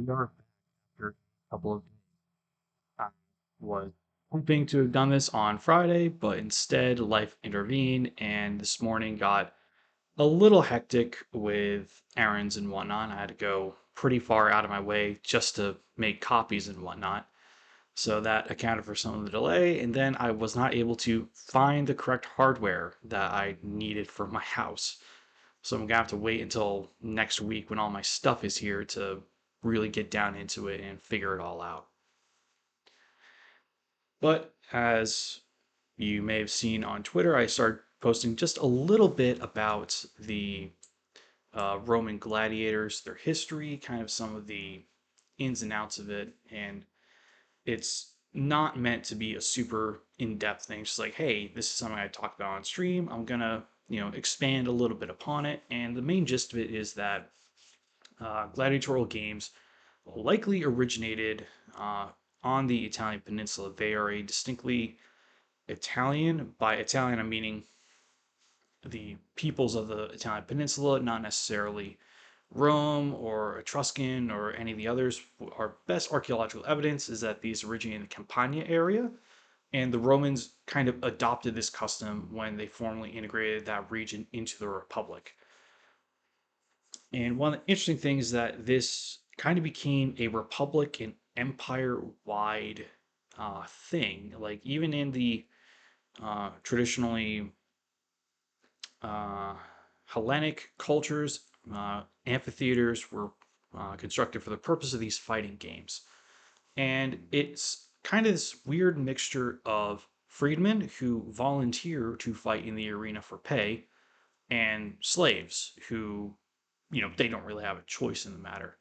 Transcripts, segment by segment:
we are back after a couple of days. I was hoping to have done this on Friday, but instead life intervened, and this morning got a little hectic with errands and whatnot. I had to go pretty far out of my way just to make copies and whatnot. So that accounted for some of the delay, and then I was not able to find the correct hardware that I needed for my house. So I'm gonna have to wait until next week when all my stuff is here to really get down into it and figure it all out. But as you may have seen on Twitter, I started posting just a little bit about the Roman gladiators, their history, kind of some of the ins and outs of it. And it's not meant to be a super in-depth thing. Just like, hey, this is something I talked about on stream. I'm gonna, expand a little bit upon it. And the main gist of it is that gladiatorial games likely originated on the Italian peninsula. They are a distinctly Italian. By Italian, I'm meaning the peoples of the Italian peninsula, not necessarily Rome or Etruscan or any of the others. Our best archaeological evidence is that these originate in the Campania area, and the Romans kind of adopted this custom when they formally integrated that region into the Republic. And one of the interesting things is that this kind of became a Republic and empire wide thing. Like, even in the traditionally uh, Hellenic cultures, amphitheaters were constructed for the purpose of these fighting games. And it's kind of this weird mixture of freedmen who volunteer to fight in the arena for pay and slaves who, they don't really have a choice in the matter.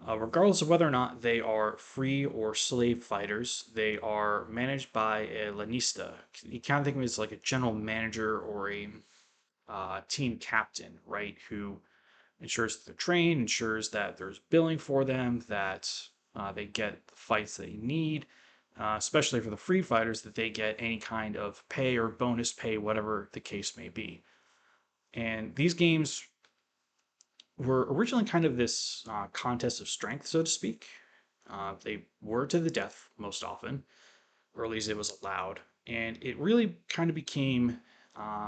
Regardless of whether or not they are free or slave fighters, they are managed by a lanista. You kind of think of it as like a general manager or a team captain, right? Who ensures that they're trained, ensures that there's billing for them, that they get the fights they need, especially for the free fighters, that they get any kind of pay or bonus pay, whatever the case may be. And these games were originally kind of this contest of strength, so to speak. They were to the death most often, or at least it was allowed. And it really kind of became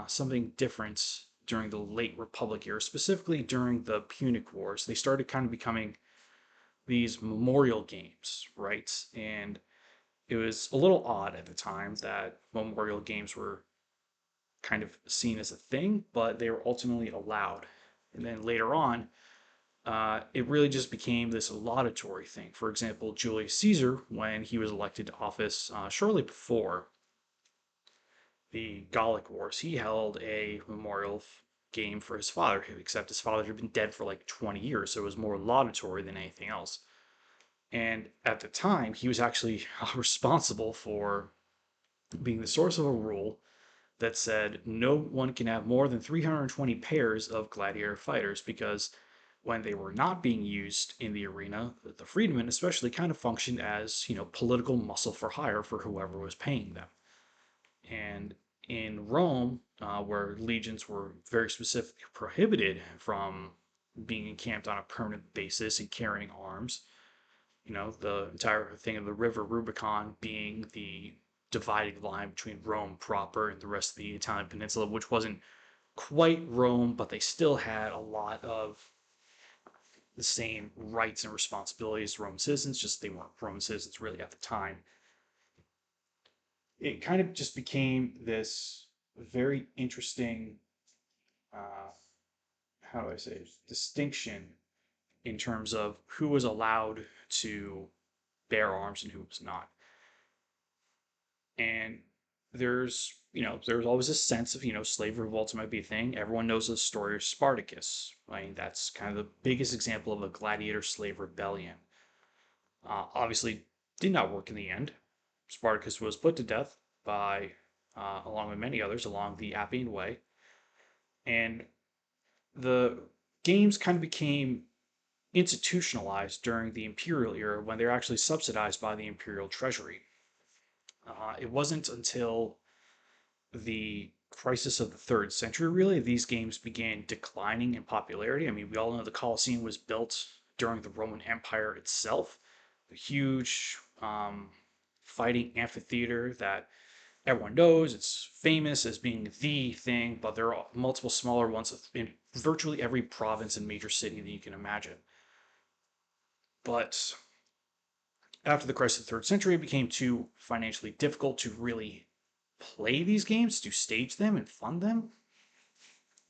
something different during the late Republic era, specifically during the Punic Wars. They started kind of becoming these memorial games, right? And it was a little odd at the time that memorial games were kind of seen as a thing, but they were ultimately allowed. And then later on, it really just became this laudatory thing. For example, Julius Caesar, when he was elected to office shortly before the Gallic Wars, he held a memorial game for his father, except his father had been dead for like 20 years, so it was more laudatory than anything else. And at the time, he was actually responsible for being the source of a rule that said no one can have more than 320 pairs of gladiator fighters because when they were not being used in the arena, the freedmen especially kind of functioned as, political muscle for hire for whoever was paying them. And in Rome, where legions were very specifically prohibited from being encamped on a permanent basis and carrying arms, the entire thing of the river Rubicon being the dividing line between Rome proper and the rest of the Italian peninsula, which wasn't quite Rome, but they still had a lot of the same rights and responsibilities as Roman citizens, just they weren't Roman citizens really at the time. It kind of just became this very interesting, uh, how do I say, distinction in terms of who was allowed to bear arms and who was not. And there's always a sense of, slave revolts might be a thing. Everyone knows the story of Spartacus. I mean, that's kind of the biggest example of a gladiator slave rebellion. Obviously, did not work in the end. Spartacus was put to death by, along with many others, along the Appian Way. And the games kind of became institutionalized during the imperial era when they were actually subsidized by the imperial treasury. It wasn't until the crisis of the third century, really, these games began declining in popularity. I mean, we all know the Colosseum was built during the Roman Empire itself. A huge fighting amphitheater that everyone knows. It's famous as being the thing, but there are multiple smaller ones in virtually every province and major city that you can imagine. But after the crisis of the third century, it became too financially difficult to really play these games, to stage them and fund them.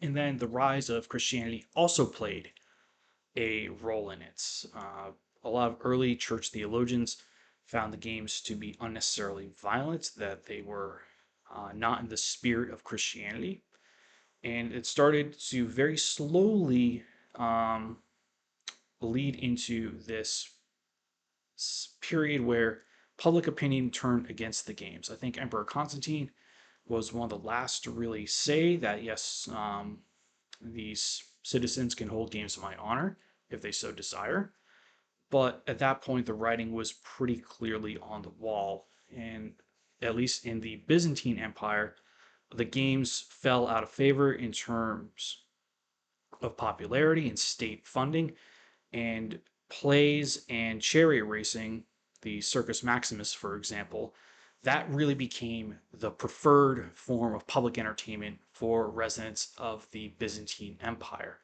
And then the rise of Christianity also played a role in it. A lot of early church theologians found the games to be unnecessarily violent, that they were not in the spirit of Christianity. And it started to very slowly lead into this period where public opinion turned against the games. I think Emperor Constantine was one of the last to really say that, yes, these citizens can hold games of my honor if they so desire. But at that point, the writing was pretty clearly on the wall. And at least in the Byzantine Empire, the games fell out of favor in terms of popularity and state funding, and plays and chariot racing, the Circus Maximus, for example, that really became the preferred form of public entertainment for residents of the Byzantine Empire.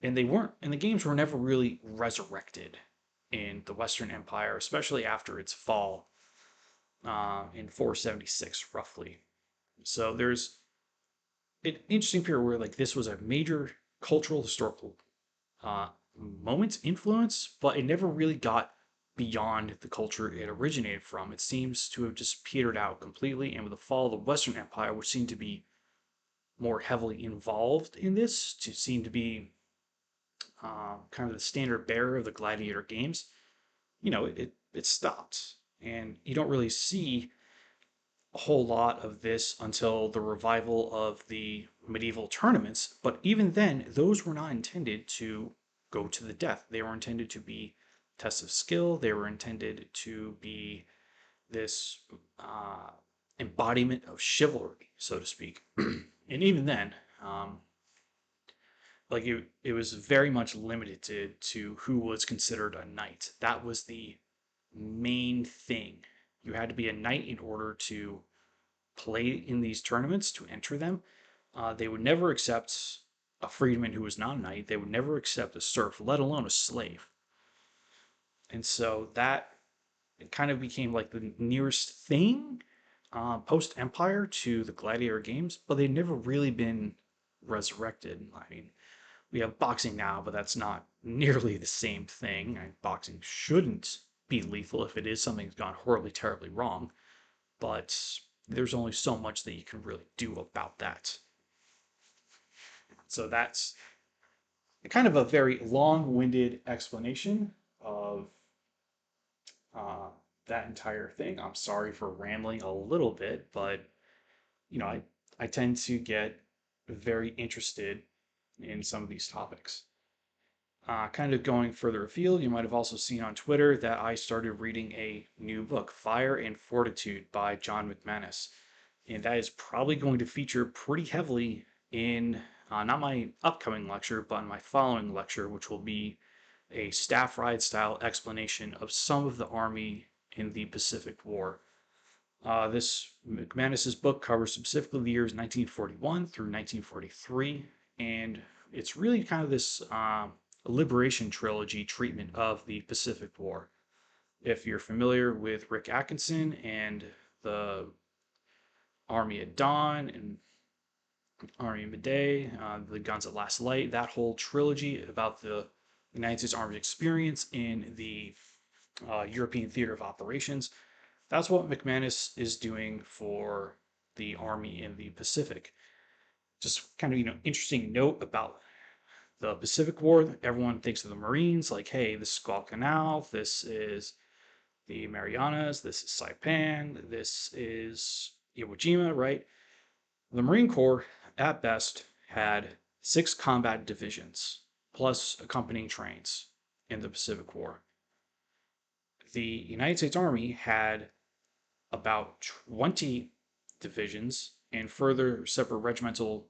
And the games were never really resurrected in the Western Empire, especially after its fall in 476, roughly. So there's an interesting period where like this was a major cultural historical uh, moment influence, but it never really got beyond the culture it originated from. It seems to have just petered out completely, and with the fall of the Western Empire, which seemed to be more heavily involved in this, to seem to be kind of the standard bearer of the gladiator games, it stopped, and you don't really see a whole lot of this until the revival of the medieval tournaments. But even then, those were not intended to go to the death. They were intended to be tests of skill. They were intended to be this embodiment of chivalry, so to speak. And even then, it was very much limited to who was considered a knight. That was the main thing. You had to be a knight in order to play in these tournaments, to enter them. They would never accept a freedman who was not a knight. They would never accept a serf, let alone a slave. And so that kind of became like the nearest thing post Empire to the gladiator games, but they've never really been resurrected. I mean, we have boxing now, but that's not nearly the same thing. Boxing shouldn't be lethal if it is something that's gone horribly, terribly wrong, but there's only so much that you can really do about that. So that's kind of a very long-winded explanation of uh, that entire thing. I'm sorry for rambling a little bit, but I tend to get very interested in some of these topics. Kind of going further afield, you might have also seen on Twitter that I started reading a new book, Fire and Fortitude by John McManus. And that is probably going to feature pretty heavily in not my upcoming lecture, but in my following lecture, which will be a staff ride style explanation of some of the Army in the Pacific War. This McManus's book covers specifically the years 1941 through 1943, and it's really kind of this liberation trilogy treatment of the Pacific War. If you're familiar with Rick Atkinson and the Army at Dawn and Army of Midday, the Guns at Last Light, that whole trilogy about the United States Army's experience in the European theater of operations, that's what McManus is doing for the Army in the Pacific. Just kind of, interesting note about the Pacific War. Everyone thinks of the Marines like, hey, this is Guadalcanal, this is the Marianas, this is Saipan, this is Iwo Jima, right? The Marine Corps, at best, had 6 combat divisions, plus accompanying trains in the Pacific War. The United States Army had about 20 divisions and further separate regimental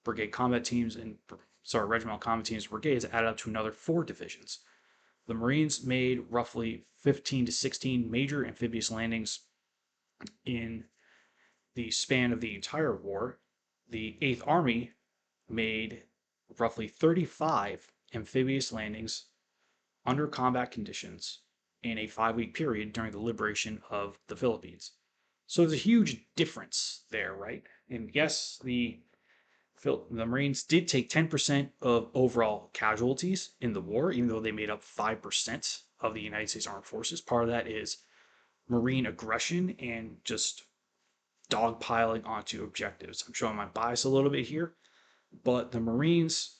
brigade combat teams and regimental combat teams brigades added up to another 4 divisions. The Marines made roughly 15 to 16 major amphibious landings in the span of the entire war. The 8th Army made roughly 35 amphibious landings under combat conditions in a 5-week period during the liberation of the Philippines. So there's a huge difference there, right? And yes, the Marines did take 10% of overall casualties in the war, even though they made up 5% of the United States Armed Forces. Part of that is Marine aggression and just dogpiling onto objectives. I'm showing my bias a little bit here, but the Marines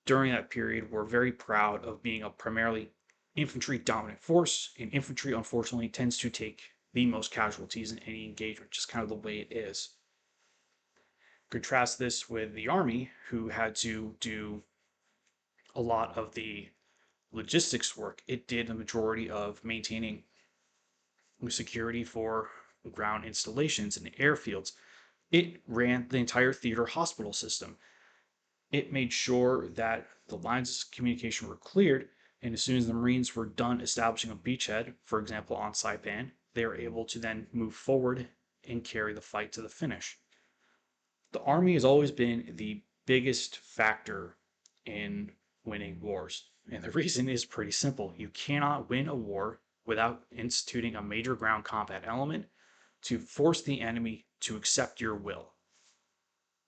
during that period were very proud of being a primarily infantry dominant force, and infantry unfortunately tends to take the most casualties in any engagement, just kind of the way it is. Contrast this with the Army, who had to do a lot of the logistics work. It did the majority of maintaining security for ground installations and airfields. It ran the entire theater hospital system. It made sure that the lines of communication were cleared, and as soon as the Marines were done establishing a beachhead, for example on Saipan, they were able to then move forward and carry the fight to the finish. The Army has always been the biggest factor in winning wars, and the reason is pretty simple. You cannot win a war without instituting a major ground combat element to force the enemy to accept your will.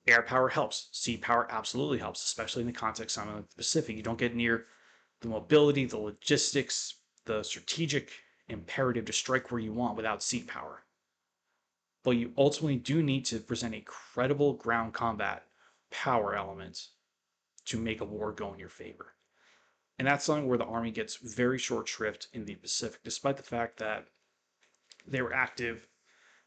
Air power helps. Sea power absolutely helps, especially in the context of the Pacific. You don't get near the mobility, the logistics, the strategic imperative to strike where you want without sea power. But you ultimately do need to present a credible ground combat power element to make a war go in your favor. And that's something where the Army gets very short shrift in the Pacific, despite the fact that they were active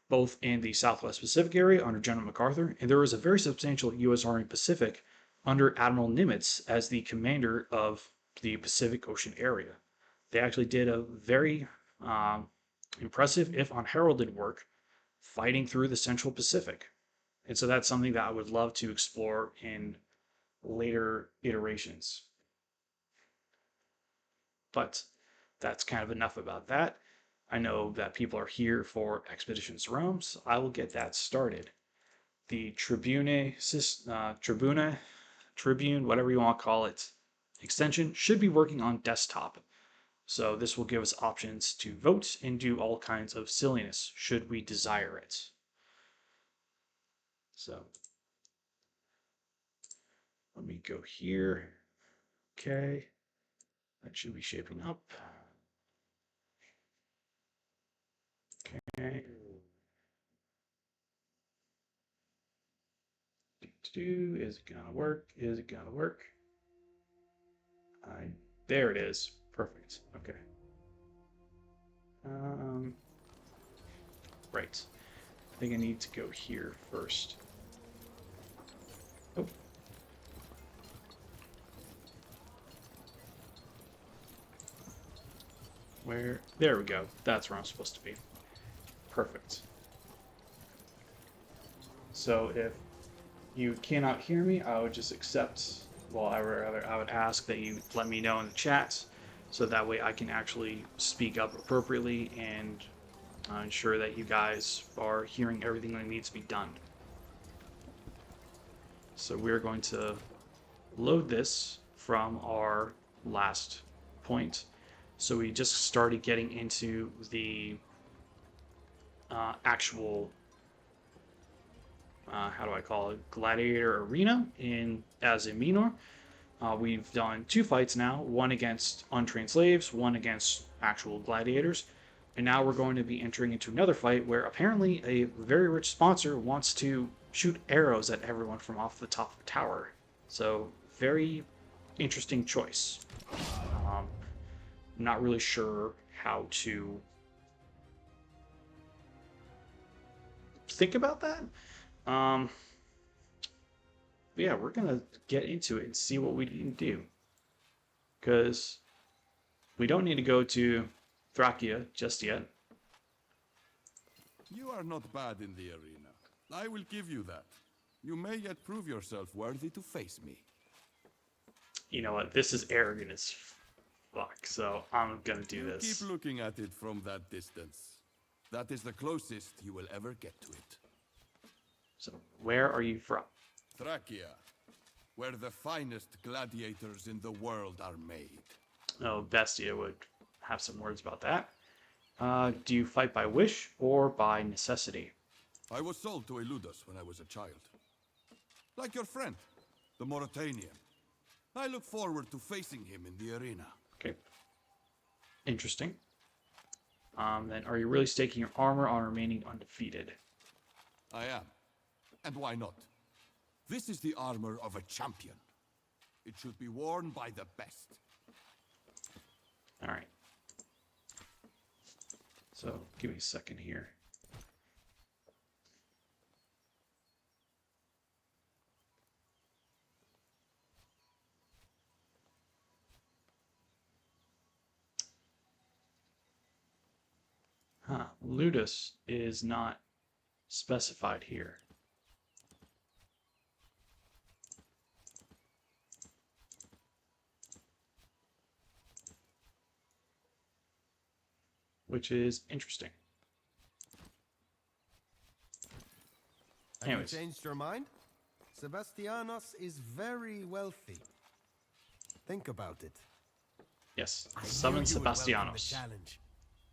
both in the Southwest Pacific area under General MacArthur, and there was a very substantial U.S. Army Pacific under Admiral Nimitz as the commander of the Pacific Ocean area. They actually did a very impressive, if unheralded, work fighting through the Central Pacific. And so that's something that I would love to explore in later iterations. But that's kind of enough about that. I know that people are here for Expeditions to Rome, so I will get that started. The Tribune, whatever you want to call it, extension should be working on desktop. So this will give us options to vote and do all kinds of silliness should we desire it. So let me go here. Okay, that should be shaping up. Okay. Is it gonna work? Is it gonna work? There it is. Perfect. Okay. Right. I think I need to go here first. Oh. Where? There we go. That's where I'm supposed to be. Perfect. So if you cannot hear me, I would just accept. Well, I would ask that you let me know in the chat, so that way I can actually speak up appropriately and ensure that you guys are hearing everything that needs to be done. So we're going to load this from our last point. So we just started getting into the actual how do I call it, gladiator arena in Asia Minor. We've done 2 fights now, one against untrained slaves, one against actual gladiators, and now we're going to be entering into another fight where apparently a very rich sponsor wants to shoot arrows at everyone from off the top of a tower. So very interesting choice. Not really sure how to think about that. Yeah, we're gonna get into it and see what we can do. Because we don't need to go to Thracia just yet. You are not bad in the arena. I will give you that. You may yet prove yourself worthy to face me. You know what? This is arrogant as Fuck. So I'm gonna do You this. keep looking at it from that distance. That is the closest you will ever get to it. So where are you from? Thracia, where the finest gladiators in the world are made. Oh, Bestia would have some words about that. Do you fight by wish or by necessity? I was sold to Eludus when I was a child. Like your friend, the Mauritanian. I look forward to facing him in the arena. Okay. Interesting. Then are you really staking your armor on remaining undefeated? I am. And why not? This is the armor of a champion. It should be worn by the best. All right. So give me a second here. Huh. Ludus is not specified here. Which is interesting. Have you Anyways. changed your mind? Sebastianos is very wealthy. Think about it. Yes. I knew Summon you would welcome the Sebastianos. challenge.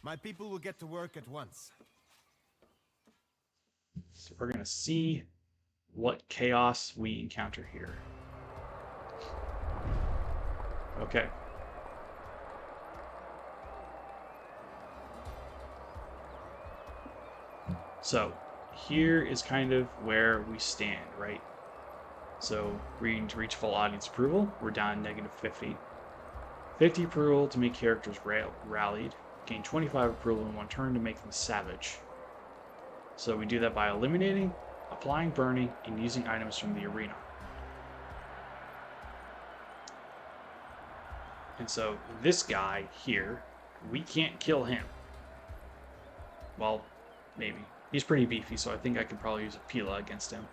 My people will get to work at once. So we're going to see what chaos we encounter here. Okay. So here is kind of where we stand, right? So we need to reach full audience approval. We're down negative 50. 50 approval to make characters rallied. Gain 25 approval in one turn to make them savage. So we do that by eliminating, applying burning, and using items from the arena. And so this guy here, we can't kill him. Well, maybe. He's pretty beefy, so I think I could probably use a Pila against him.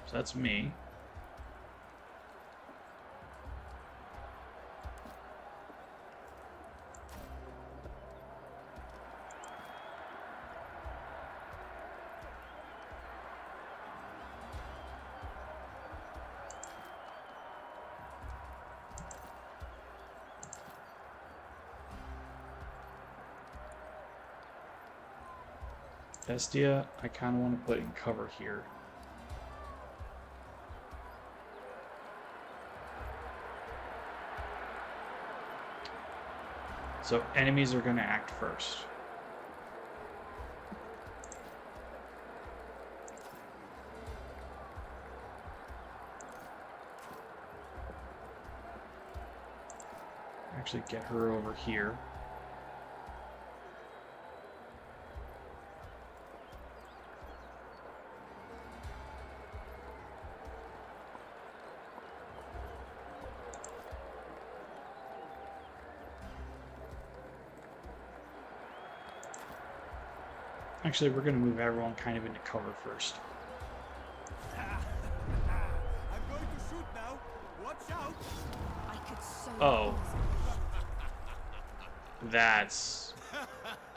So that's me. Bestia, I kind of want to put in cover here. So enemies are going to act first. Actually get her over here. Actually, we're going to move everyone kind of into cover first. I'm going to shoot now. Watch out. I could so Oh. That's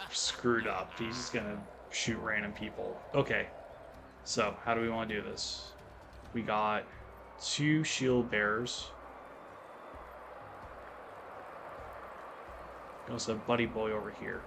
screwed up. He's just going to shoot random people. Okay. So, how do we want to do this? We got 2 shield bearers. We also have Buddy Boy over here.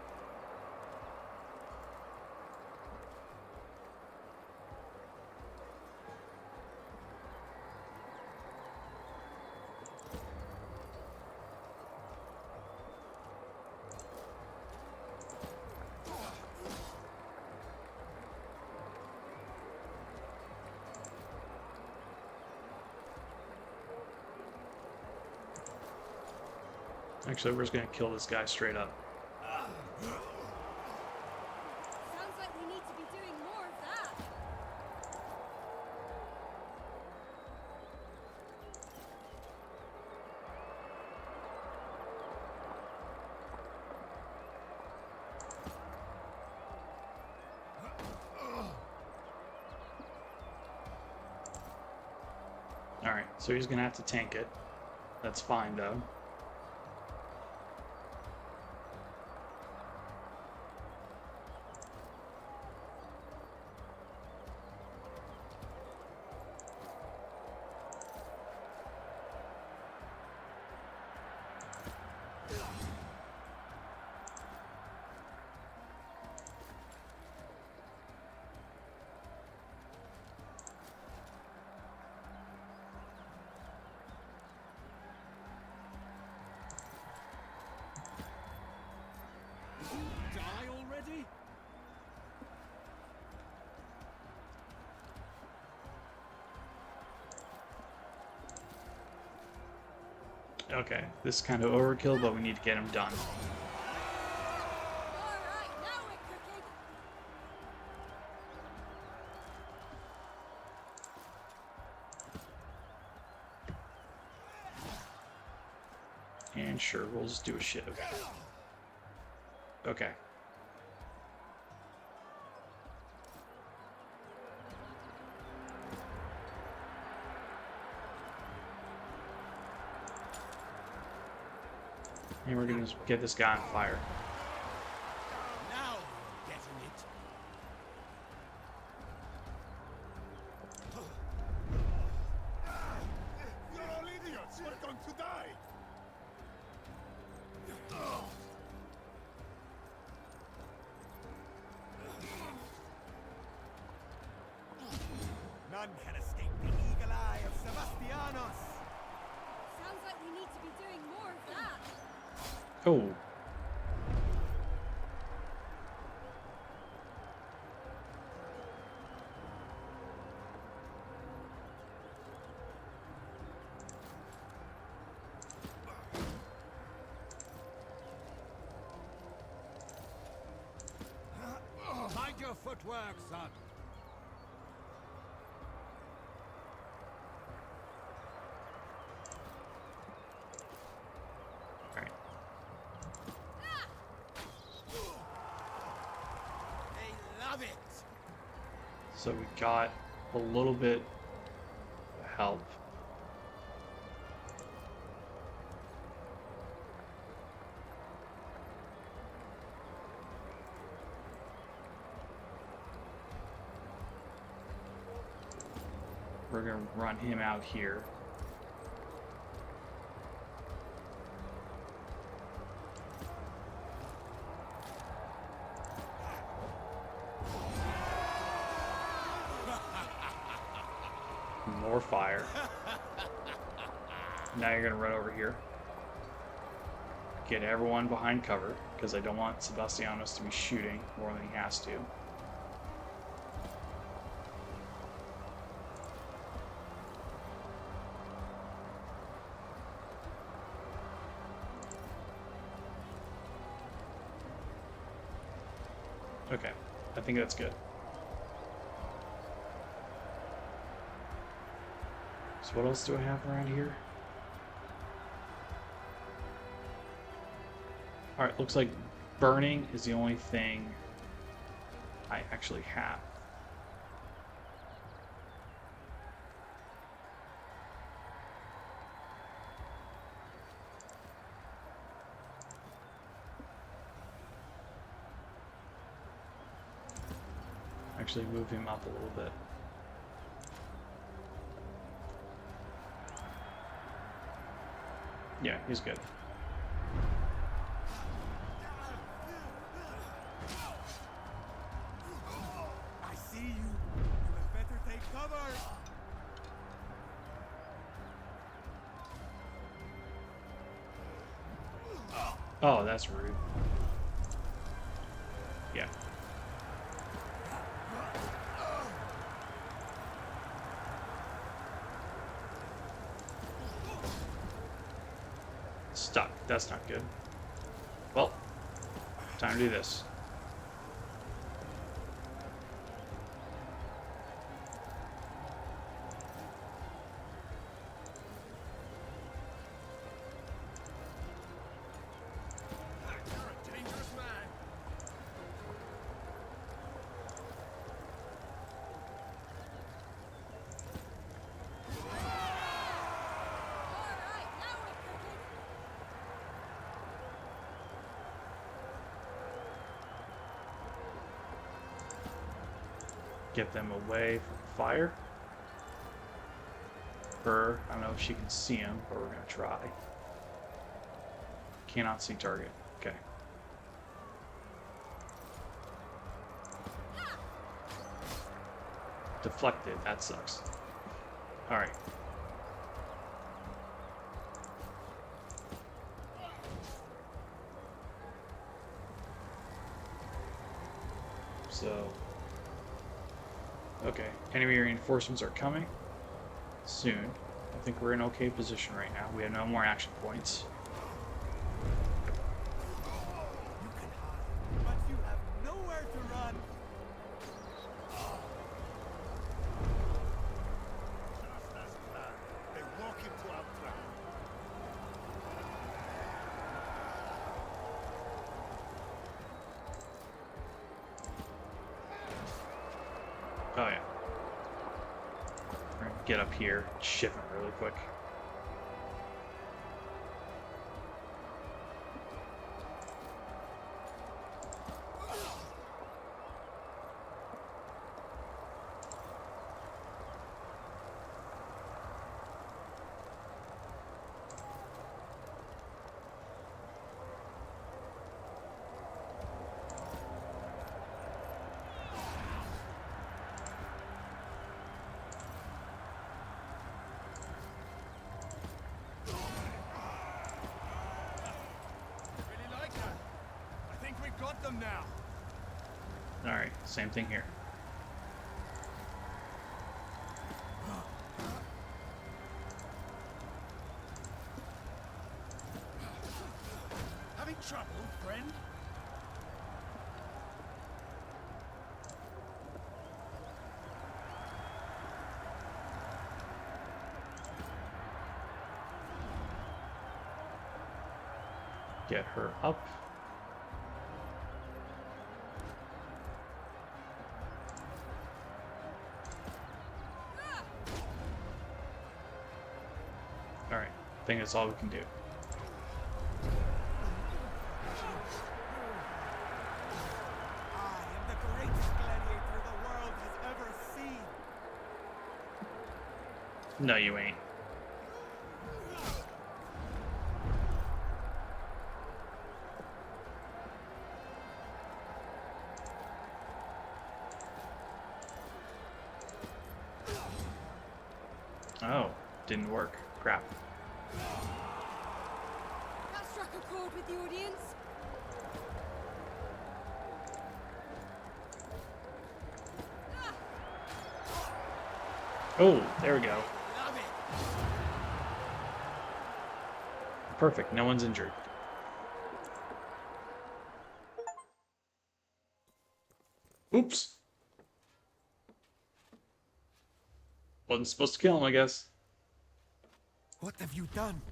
Actually, we're just going to kill this guy straight up. Sounds like we need to be doing more of that. Alright, so he's gonna have to tank it. That's fine, though. Die already? Okay, this is kind of overkill, but we need to get him done. Alright, now we're cooking. And sure, we'll just do a shiv. Okay. And we're gonna get this guy on fire. Now you're getting it. You're all idiots! We're going to die! None can escape the eagle eye of Sebastianos! Sounds like we need to be doing more of that. Oh. Mind your footwork, son! Alright. They love it! So we got a little bit of help. We're gonna run him out here. More fire. Now you're gonna run over here. Get everyone behind cover, because I don't want Sebastianos to be shooting more than he has to. Okay, I think that's good. So what else do I have around here? Alright, looks like burning is the only thing I actually have. Actually move him up a little bit. Yeah, he's good. I see you. You had better take cover. Oh, that's rude. Yeah. Stuck. That's not good. Well, time to do this. You're a dangerous man. Get them away from fire. Her, I don't know if she can see him, but we're gonna try. Cannot see target. Okay. Deflected. That sucks. Alright. So... Okay. Enemy reinforcements are coming. Soon. I think we're in okay position right now. We have no more action points. You can hide, but you have nowhere to run. Just as planned. They walk into our trap. Oh yeah. We're gonna get up here, shift him really quick. Really like that. I think we've got them now. Alright, same thing here. Having trouble, friend? Get her up. Alright, I think that's all we can do. I am the greatest gladiator the world has ever seen. No, you ain't. Oh, didn't work. Crap. That struck a chord with the audience. Oh, there we go. Love it. Perfect. No one's injured. Oops. Wasn't supposed to kill him, I guess. What have you done?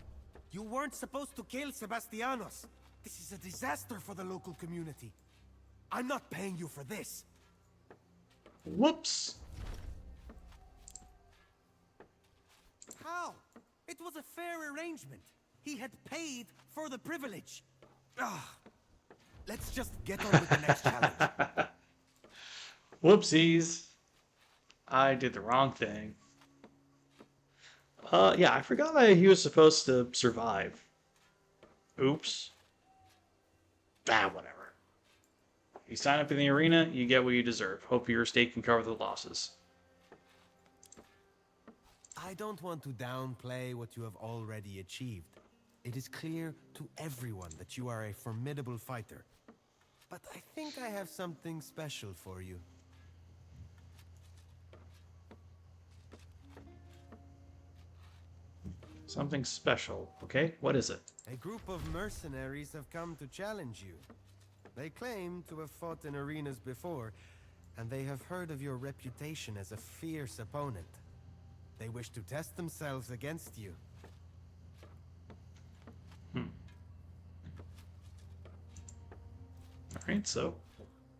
You weren't supposed to kill Sebastianos. This is a disaster for the local community. I'm not paying you for this. Whoops. How? It was a fair arrangement. He had paid for the privilege. Ah, let's just get on with the next challenge. Whoopsies. I did the wrong thing. Yeah, I forgot that he was supposed to survive. Oops. Ah, whatever. You sign up in the arena, you get what you deserve. Hope your estate can cover the losses. I don't want to downplay what you have already achieved. It is clear to everyone that you are a formidable fighter. But I think I have something special for you. Something special, okay? What is it? A group of mercenaries have come to challenge you. They claim to have fought in arenas before, and they have heard of your reputation as a fierce opponent. They wish to test themselves against you. Alright, so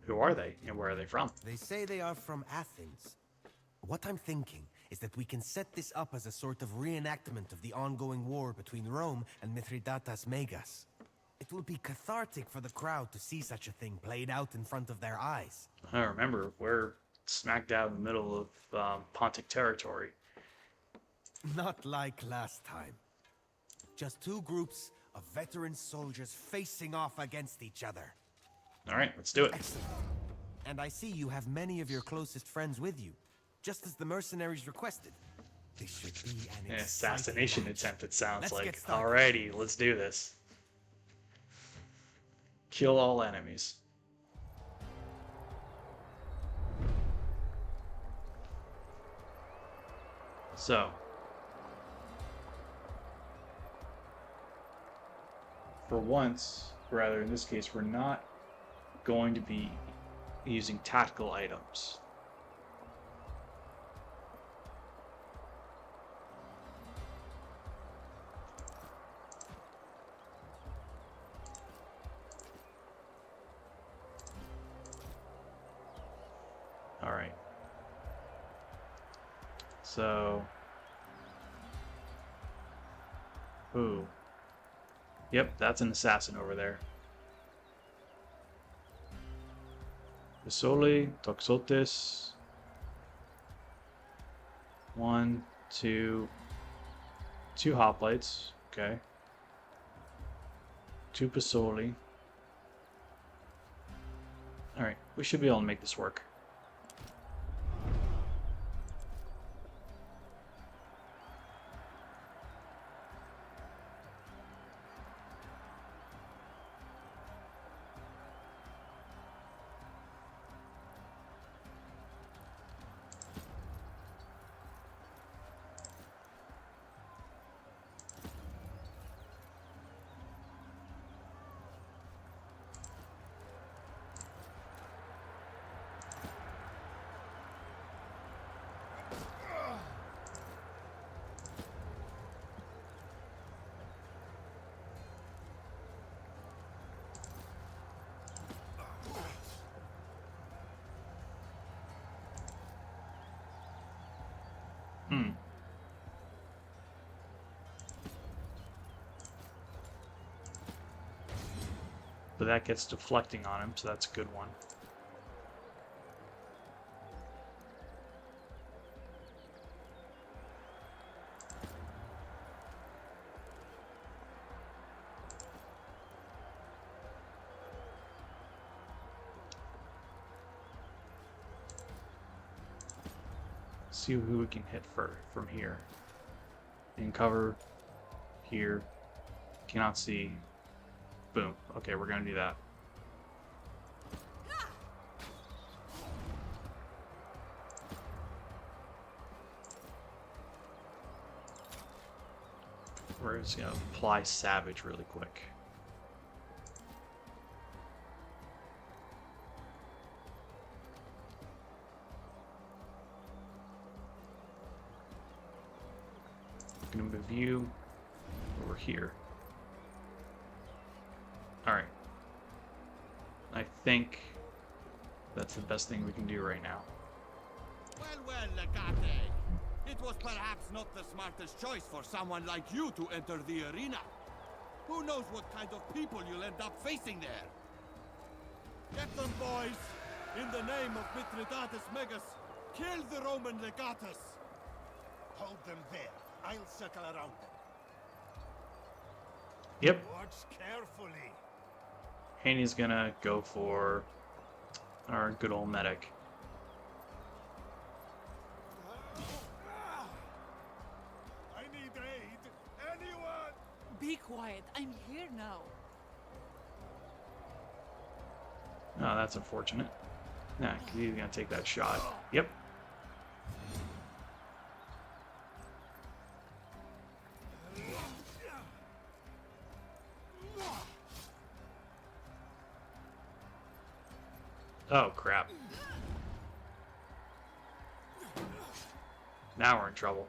who are they and where are they from? They say they are from Athens. What I'm thinking is that we can set this up as a sort of reenactment of the ongoing war between Rome and Mithridates Megas. It will be cathartic for the crowd to see such a thing played out in front of their eyes. I remember, we're smack dab in the middle of Pontic territory. Not like last time. Just two groups of veteran soldiers facing off against each other. All right, let's do it. Excellent. And I see you have many of your closest friends with you, just as the mercenaries requested. This should be an An exciting assassination match. attempt, it sounds Let's like. get started. Alrighty, let's do this. Kill all enemies. So, for once, rather in this case, we're not going to be using tactical items. All right. So, ooh. Yep, that's an assassin over there. Visoli, Toxotes. 1, 2. 2 hoplites. Okay. 2 Pisoli. Alright, we should be able to make this work. But that gets deflecting on him, so that's a good one. See who we can hit from here. In cover, here, cannot see. Boom. Okay, we're gonna do that. We're just gonna apply Savage really quick. Gonna move you over here. Alright. I think that's the best thing we can do right now. Well, Legate. It was perhaps not the smartest choice for someone like you to enter the arena. Who knows what kind of people you'll end up facing there? Get them, boys! In the name of Mithridates Megas, kill the Roman legatus! Hold them there. I'll circle around them. Yep. Watch carefully. Haney's gonna go for our good old medic. I need aid. Anyone? Be quiet. I'm here now. Oh, that's unfortunate. Nah, he's gonna take that shot. Yep. Oh, crap. Now we're in trouble.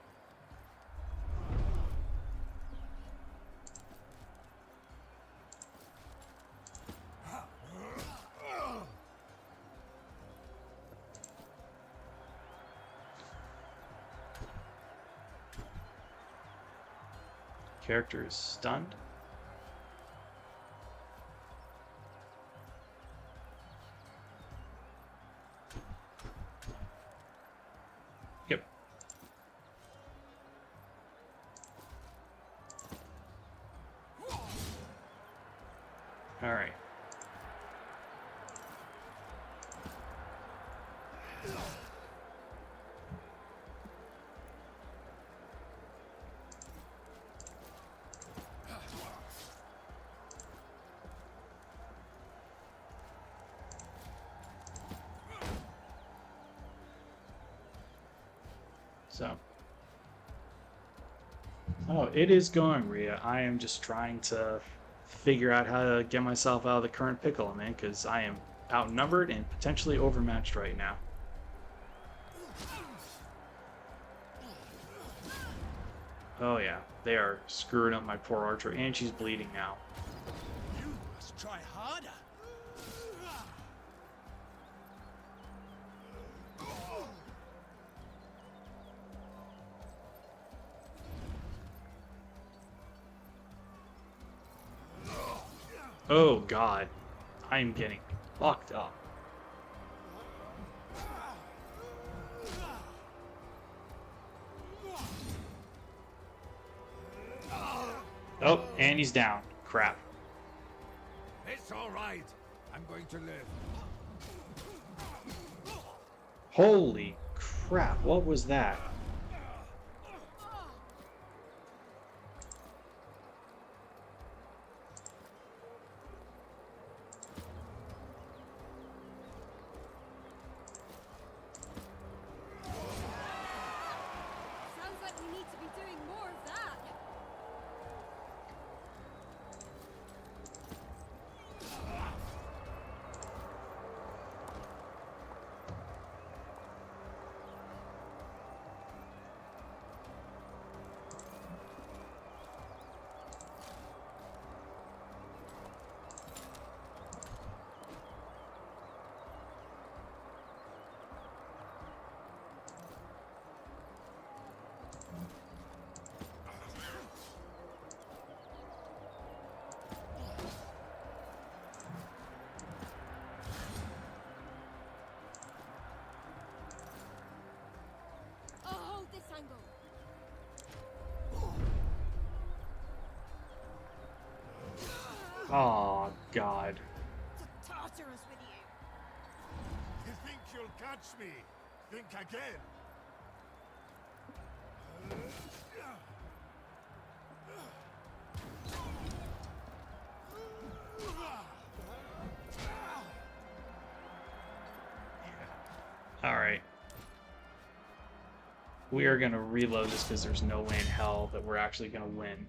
Character is stunned. All right. So, oh, it is going, Rhea. I am just trying to figure out how to get myself out of the current pickle I'm in, because I am outnumbered and potentially overmatched right now. Oh yeah, they are screwing up my poor archer, and she's bleeding now. You must try harder. Oh god, I am getting fucked up. Oh, and he's down. Crap. It's all right. I'm going to live. Holy crap, what was that? Sounds like we need to be doing more of that. I'll hold this angle. Oh god. To Tartarus with you. You think you'll catch me? Think again. Alright. We are gonna reload this because there's no way in hell that we're actually gonna win.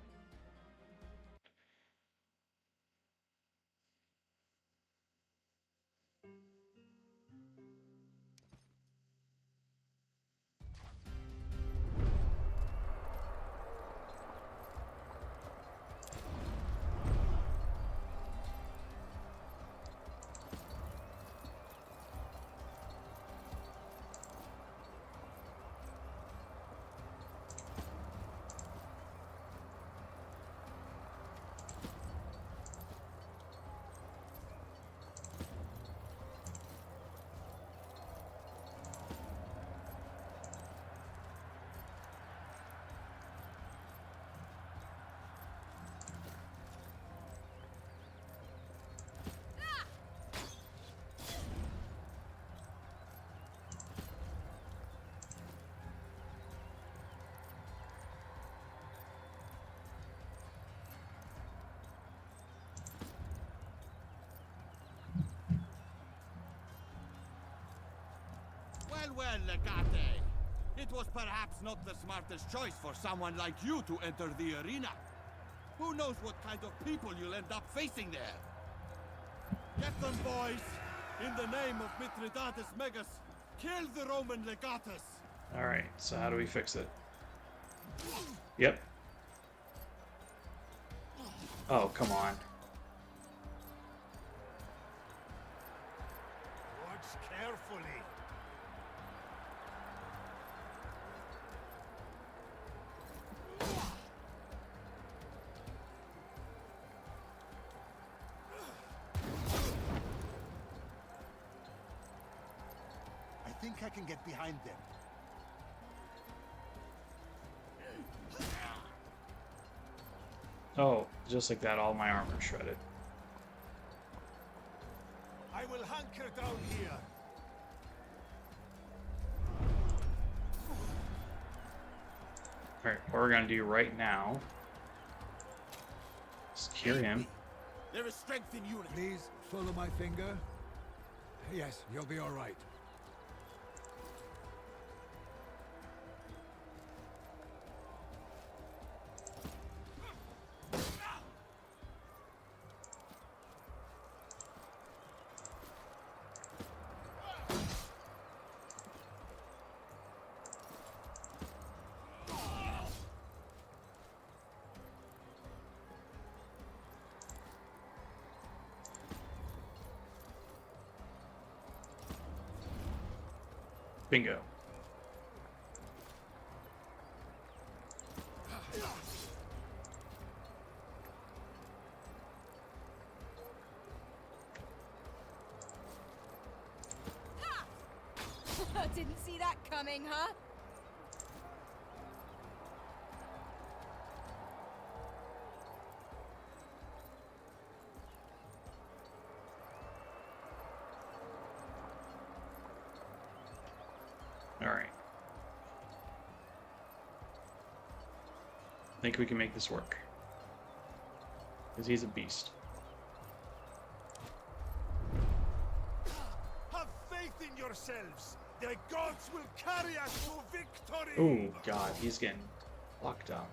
Well, Legate. It was perhaps not the smartest choice for someone like you to enter the arena. Who knows what kind of people you'll end up facing there? Get them, boys! In the name of Mithridates Megas, kill the Roman legatus! Alright, so how do we fix it? Yep. Oh, come on. Watch carefully. I think I can get behind them. Oh, just like that, all my armor shredded. I will hunker down here. Alright, what we're gonna do right now. Secure him. There is strength in unity. Please follow my finger. Yes, you'll be all right. Bingo. Didn't see that coming, huh? Alright. I think we can make this work. Because he's a beast. Have faith in yourselves. The gods will carry us to victory. Oh god, he's getting locked up.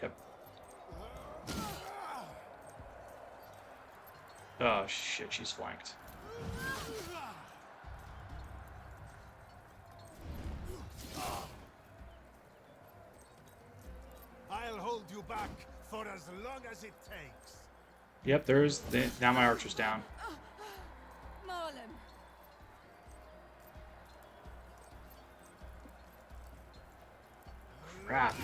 Yep. Oh shit, she's flanked. I'll hold you back for as long as it takes. Yep, there's now my archer's down. Marlon. Crap.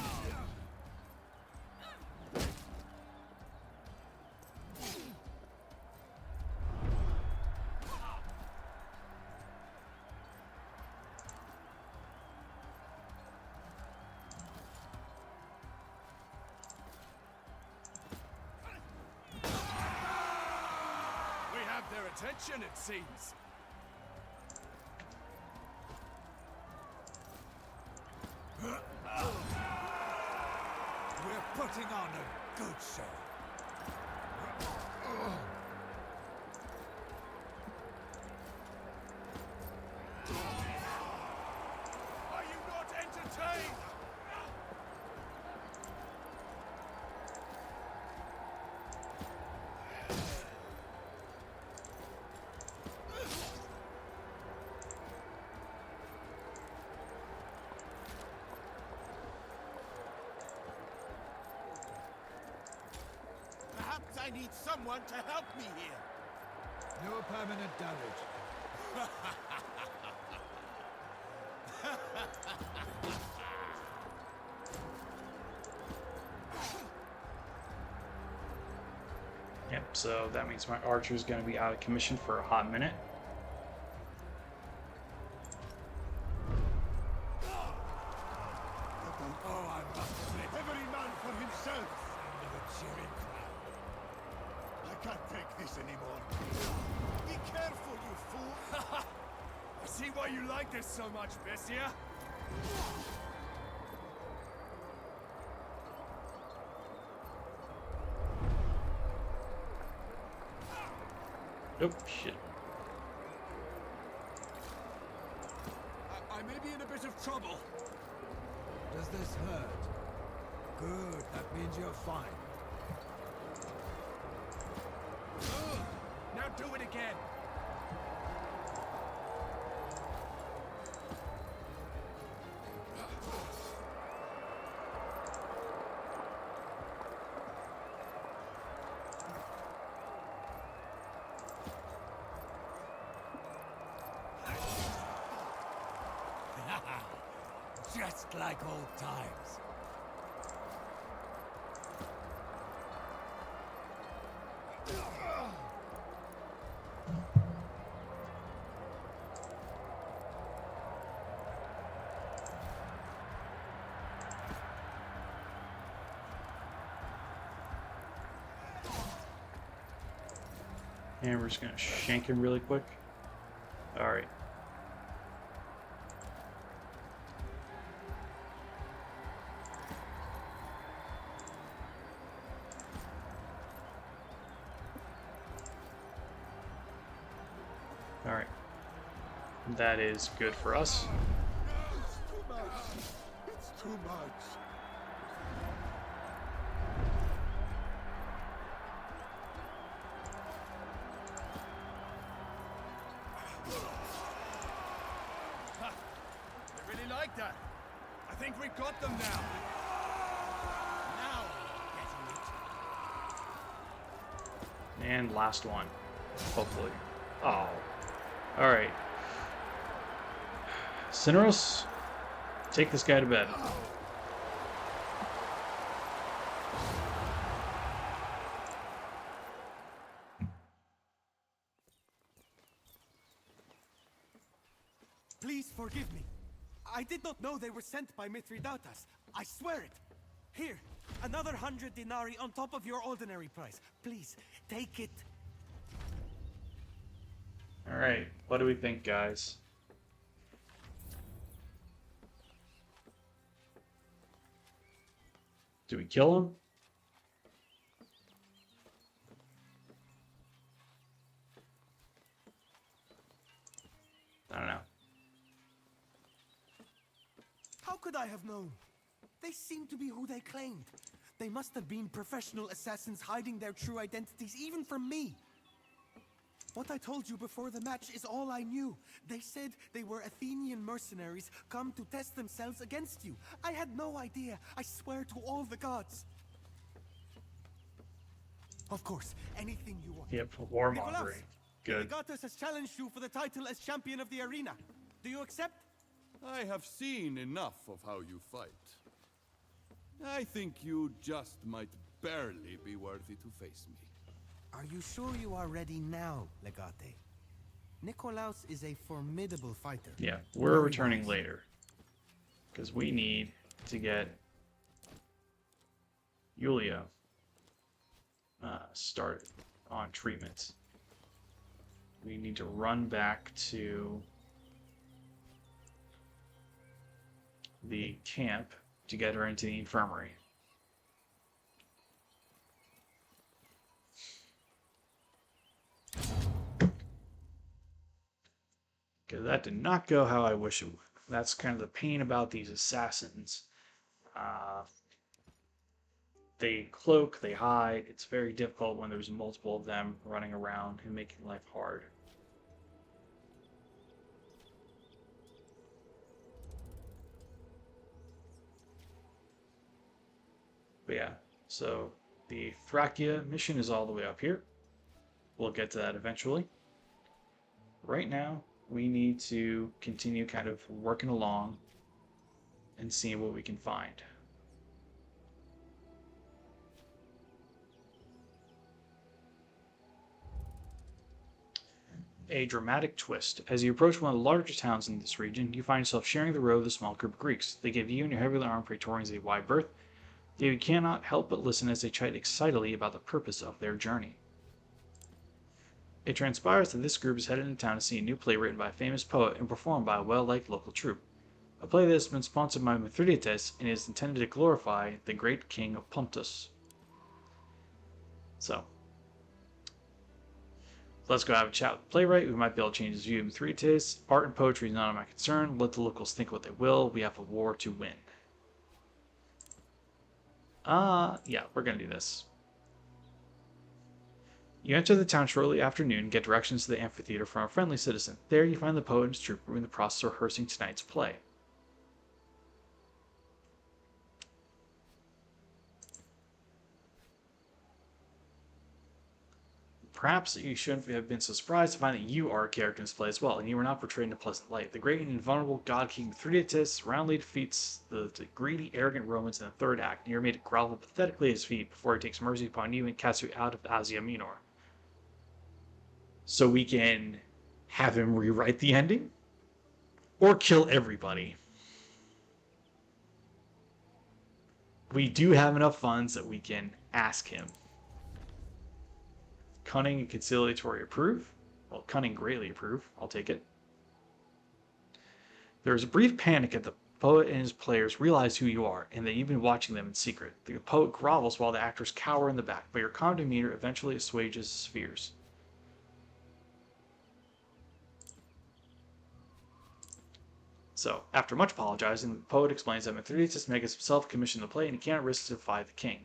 We have their attention, it seems. We're putting on a good show. Are you not entertained? Perhaps I need someone to help me here. No permanent damage. Yep, so that means my archer's gonna be out of commission for a hot minute. Oh, I must admit, Every man for himself. sound of a cheering crowd. I can't take this anymore. Be careful, you fool. I see why you like this so much, Bestia. Nope, shit. I may be in a bit of trouble. Does this hurt? Good, that means you're fine. Now do it again. Just like old times. And we're just gonna shank him really quick. Alright. Alright. That is good for us. It's too much. It's too much. I really like that. I think we got them now. Now we're getting it. And last one. Hopefully. Oh. Alright. Cineros, take this guy to bed. Please forgive me. I did not know they were sent by Mithridates. I swear it. Here, another 100 denarii on top of your ordinary price. Please, take it. Alright, what do we think, guys? Do we kill him? I don't know. How could I have known? They seem to be who they claimed. They must have been professional assassins hiding their true identities even from me. What I told you before the match is all I knew. They said they were Athenian mercenaries come to test themselves against you. I had no idea. I swear to all the gods. Of course, anything you want. Yep, warmongering. Nicholas, Good. Legatus has challenged you for the title as champion of the arena. Do you accept? I have seen enough of how you fight. I think you just might barely be worthy to face me. Are you sure you are ready now, Legate? Nikolaos is a formidable fighter. Yeah, we're returning later. Because we need to get Yulia started on treatment. We need to run back to the camp to get her into the infirmary. Because that did not go how I wish it would. That's kind of the pain about these assassins. They cloak, they hide. It's very difficult when there's multiple of them running around and making life hard. But yeah, so the Thracia mission is all the way up here. We'll get to that eventually. Right now, we need to continue kind of working along and seeing what we can find. A dramatic twist. As you approach one of the larger towns in this region, you find yourself sharing the road with a small group of Greeks. They give you and your heavily armed Praetorians a wide berth. You cannot help but listen as they chat excitedly about the purpose of their journey. It transpires that this group is headed into town to see a new play written by a famous poet and performed by a well-liked local troupe. A play that has been sponsored by Mithridates and is intended to glorify the great king of Pontus. So, let's go have a chat with the playwright. We might be able to change his view of Mithridates. Art and poetry is not my concern. Let the locals think what they will. We have a war to win. Yeah, we're gonna do this. You enter the town shortly after noon and get directions to the amphitheater from a friendly citizen. There you find the poet and his troupe in the process of rehearsing tonight's play. Perhaps you shouldn't have been so surprised to find that you are a character in this play as well, and you were not portrayed in a pleasant light. The great and invulnerable god king Mithridates roundly defeats the greedy, arrogant Romans in the third act, and you're made to grovel pathetically at his feet before he takes mercy upon you and casts you out of Asia Minor. So we can have him rewrite the ending, or kill everybody. We do have enough funds that we can ask him. Cunning and conciliatory approve. Well, cunning greatly approve. I'll take it. There is a brief panic as the poet and his players realize who you are, and that you've been watching them in secret. The poet grovels while the actors cower in the back, but your calm demeanor eventually assuages his fears. So, after much apologizing, the poet explains that Mithridates Megas himself commissioned the play and he cannot risk to defy the king.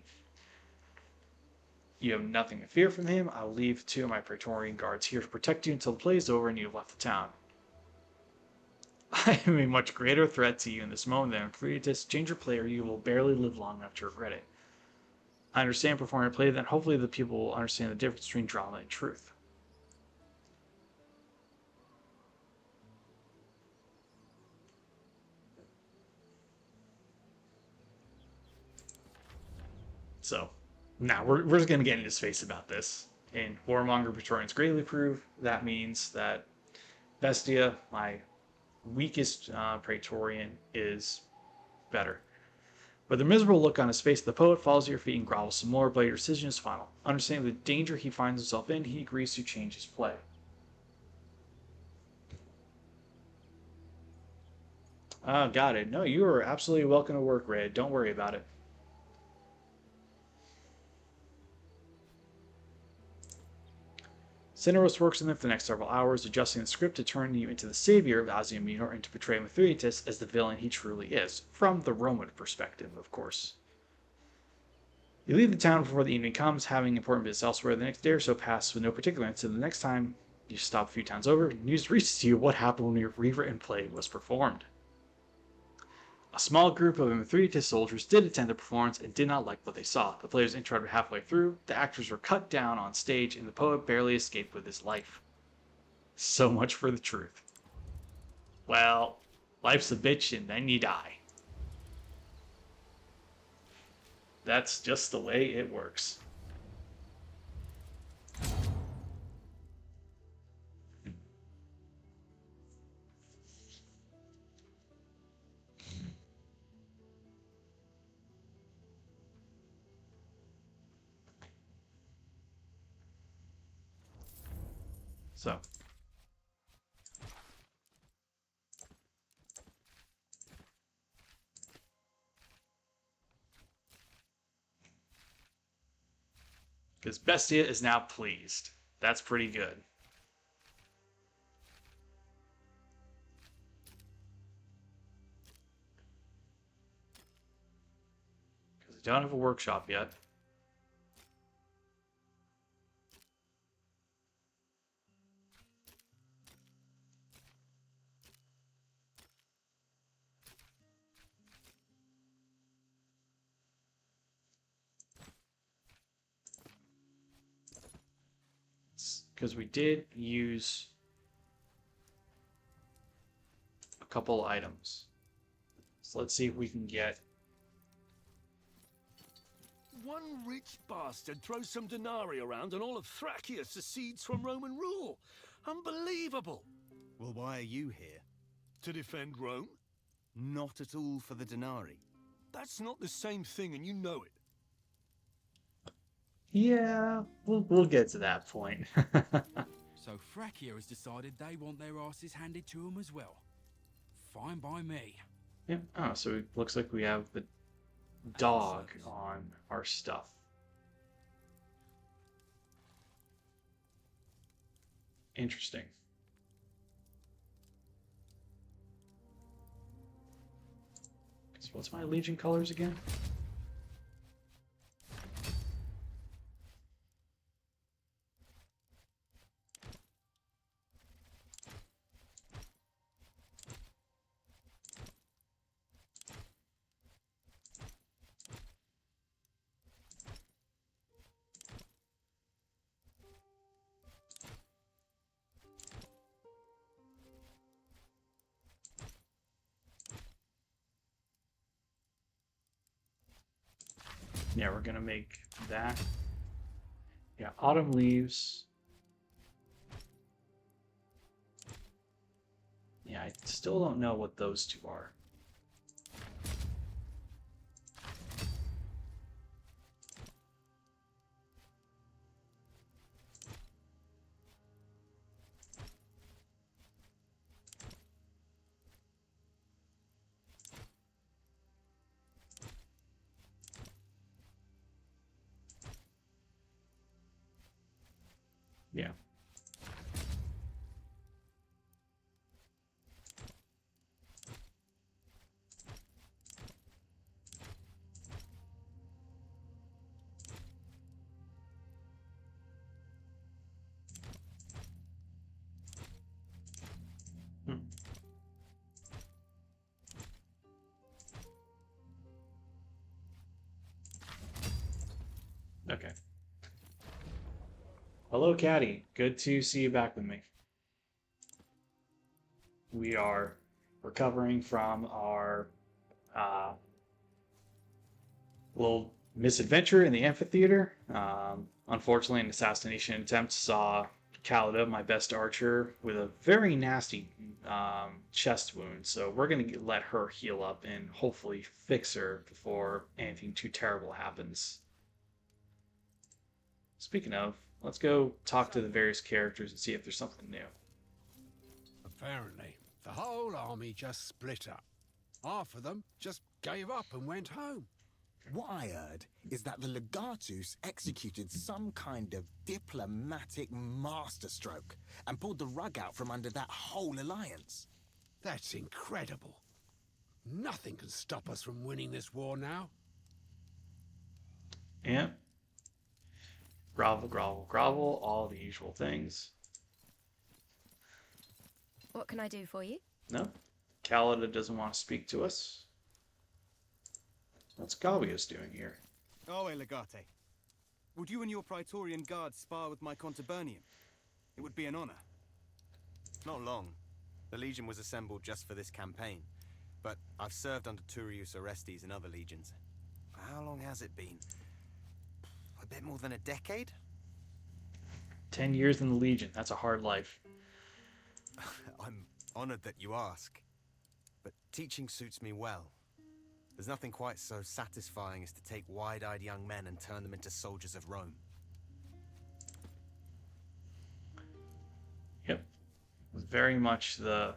You have nothing to fear from him. I will leave two of my Praetorian guards here to protect you until the play is over and you have left the town. I am a much greater threat to you in this moment than Mithridates. Change your play or you will barely live long enough to regret it. I understand performing a play, then hopefully the people will understand the difference between drama and truth. So, now we're just going to get in his face about this. And Warmonger Praetorians greatly approve. That means that Bestia, my weakest Praetorian, is better. With a miserable look on his face, the poet falls at your feet and grovels some more, but your decision is final. Understanding the danger he finds himself in, he agrees to change his play. Got it. No, you are absolutely welcome to work, Red. Don't worry about it. Cineros works on it for the next several hours, adjusting the script to turn you into the savior of Asia Minor and to portray Mithridates as the villain he truly is, from the Roman perspective, of course. You leave the town before the evening comes, having important business elsewhere. The next day or so passes with no particular incident. The next time you stop a few towns over, news reaches you what happened when your rewritten play was performed. A small group of Mithridates soldiers did attend the performance and did not like what they saw. The players interrupted halfway through, the actors were cut down on stage, and the poet barely escaped with his life. So much for the truth. Well, life's a bitch and then you die. That's just the way it works. So, because Bestia is now pleased. That's pretty good. Because I don't have a workshop yet. Because we did use a couple items. So let's see if we can get... One rich bastard throws some denarii around and all of Thracia secedes from Roman rule. Unbelievable. Well, why are you here? To defend Rome? Not at all for the denarii. That's not the same thing and you know it. Yeah, we'll get to that point. So Thracia has decided they want their asses handed to them as well. Fine by me. Yeah. Oh, so it looks like we have the dog on our stuff. Interesting. So what's my Legion colors again? Yeah, we're gonna make that. Yeah, autumn leaves. Yeah, I still don't know what those two are. Yeah. Hmm. Okay. Hello, Caddy. Good to see you back with me. We are recovering from our uh, little misadventure in the amphitheater. Unfortunately, an assassination attempt saw Calida, my best archer, with a very nasty chest wound. So we're going to let her heal up and hopefully fix her before anything too terrible happens. Speaking of, let's go talk to the various characters and see if there's something new. Apparently, the whole army just split up. Half of them just gave up and went home. What I heard is that the legatus executed some kind of diplomatic masterstroke and pulled the rug out from under that whole alliance. That's incredible. Nothing can stop us from winning this war now. Yeah. Grovel, grovel, grovel, all the usual things. What can I do for you? No. Calida doesn't want to speak to us. What's Gavius doing here? Oh, Legate. Would you and your Praetorian guards spar with my Contubernium? It would be an honor. Not long. The Legion was assembled just for this campaign, but I've served under Turius Orestes and other legions. How long has it been? A bit more than a decade? 10 years in the Legion. That's a hard life. I'm honored that you ask, but teaching suits me well. There's nothing quite so satisfying as to take wide-eyed young men and turn them into soldiers of Rome. Yep. Very much the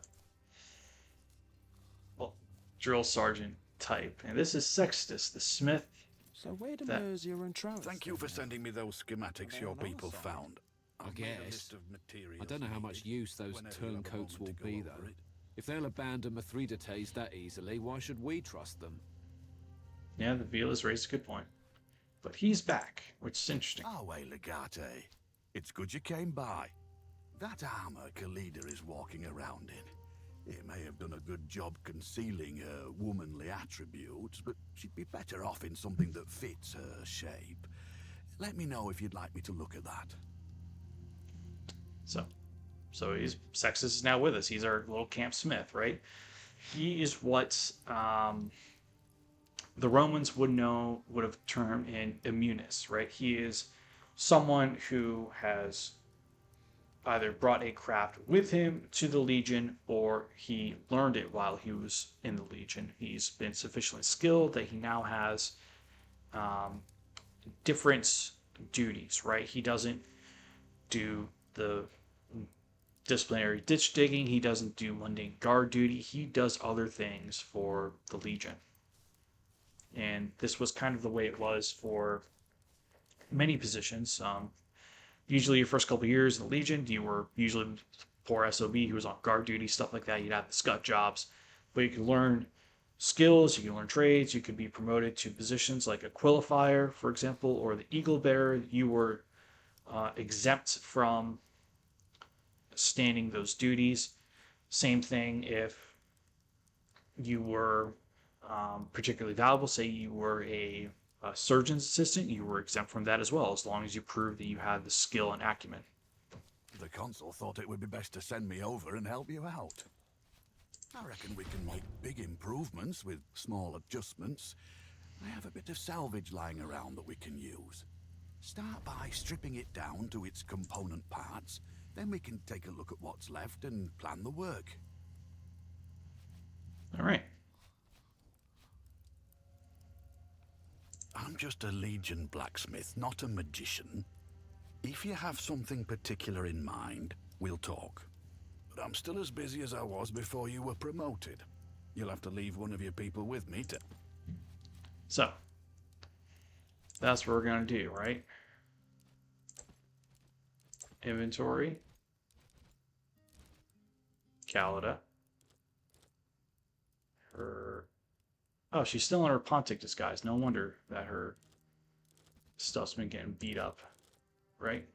drill sergeant type. And this is Sextus, the smith. So where do Mercia and Trout? Thank you for sending me those schematics your people found. I guess. I don't know how much use those turncoats will be, though. If they'll abandon Mithridates that easily, why should we trust them? Yeah, the Vila's raised a good point. But he's back, which is interesting. Oh, hey, Legate. It's good you came by. That armor Kalida is walking around in. It may have done a good job concealing her womanly attributes, but she'd be better off in something that fits her shape. Let me know if you'd like me to look at that. So Sextus is now with us. He's our little camp smith, right? He is what the Romans would have termed an immunis, right? He is someone who has either brought a craft with him to the Legion or he learned it while he was in the Legion. He's been sufficiently skilled that he now has different duties, right? He doesn't do the disciplinary ditch digging. He doesn't do mundane guard duty. He does other things for the Legion. And this was kind of the way it was for many positions. Usually your first couple of years in the Legion, you were usually poor SOB who was on guard duty, stuff like that. You'd have the scut jobs. But you could learn skills, you can learn trades, you could be promoted to positions like a quilifier, for example, or the eagle bearer. You were exempt from standing those duties. Same thing if you were particularly valuable, say you were a surgeon's assistant, you were exempt from that as well, as long as you proved that you had the skill and acumen. The consul thought it would be best to send me over and help you out. I reckon we can make big improvements with small adjustments. I have a bit of salvage lying around that we can use. Start by stripping it down to its component parts, then we can take a look at what's left and plan the work. All right. I'm just a Legion blacksmith, not a magician. If you have something particular in mind, we'll talk. But I'm still as busy as I was before you were promoted. You'll have to leave one of your people with me to... So, that's what we're going to do, right? inventory. Callida. Her. Oh, she's still in her Pontic disguise. No wonder that her stuff's been getting beat up, right?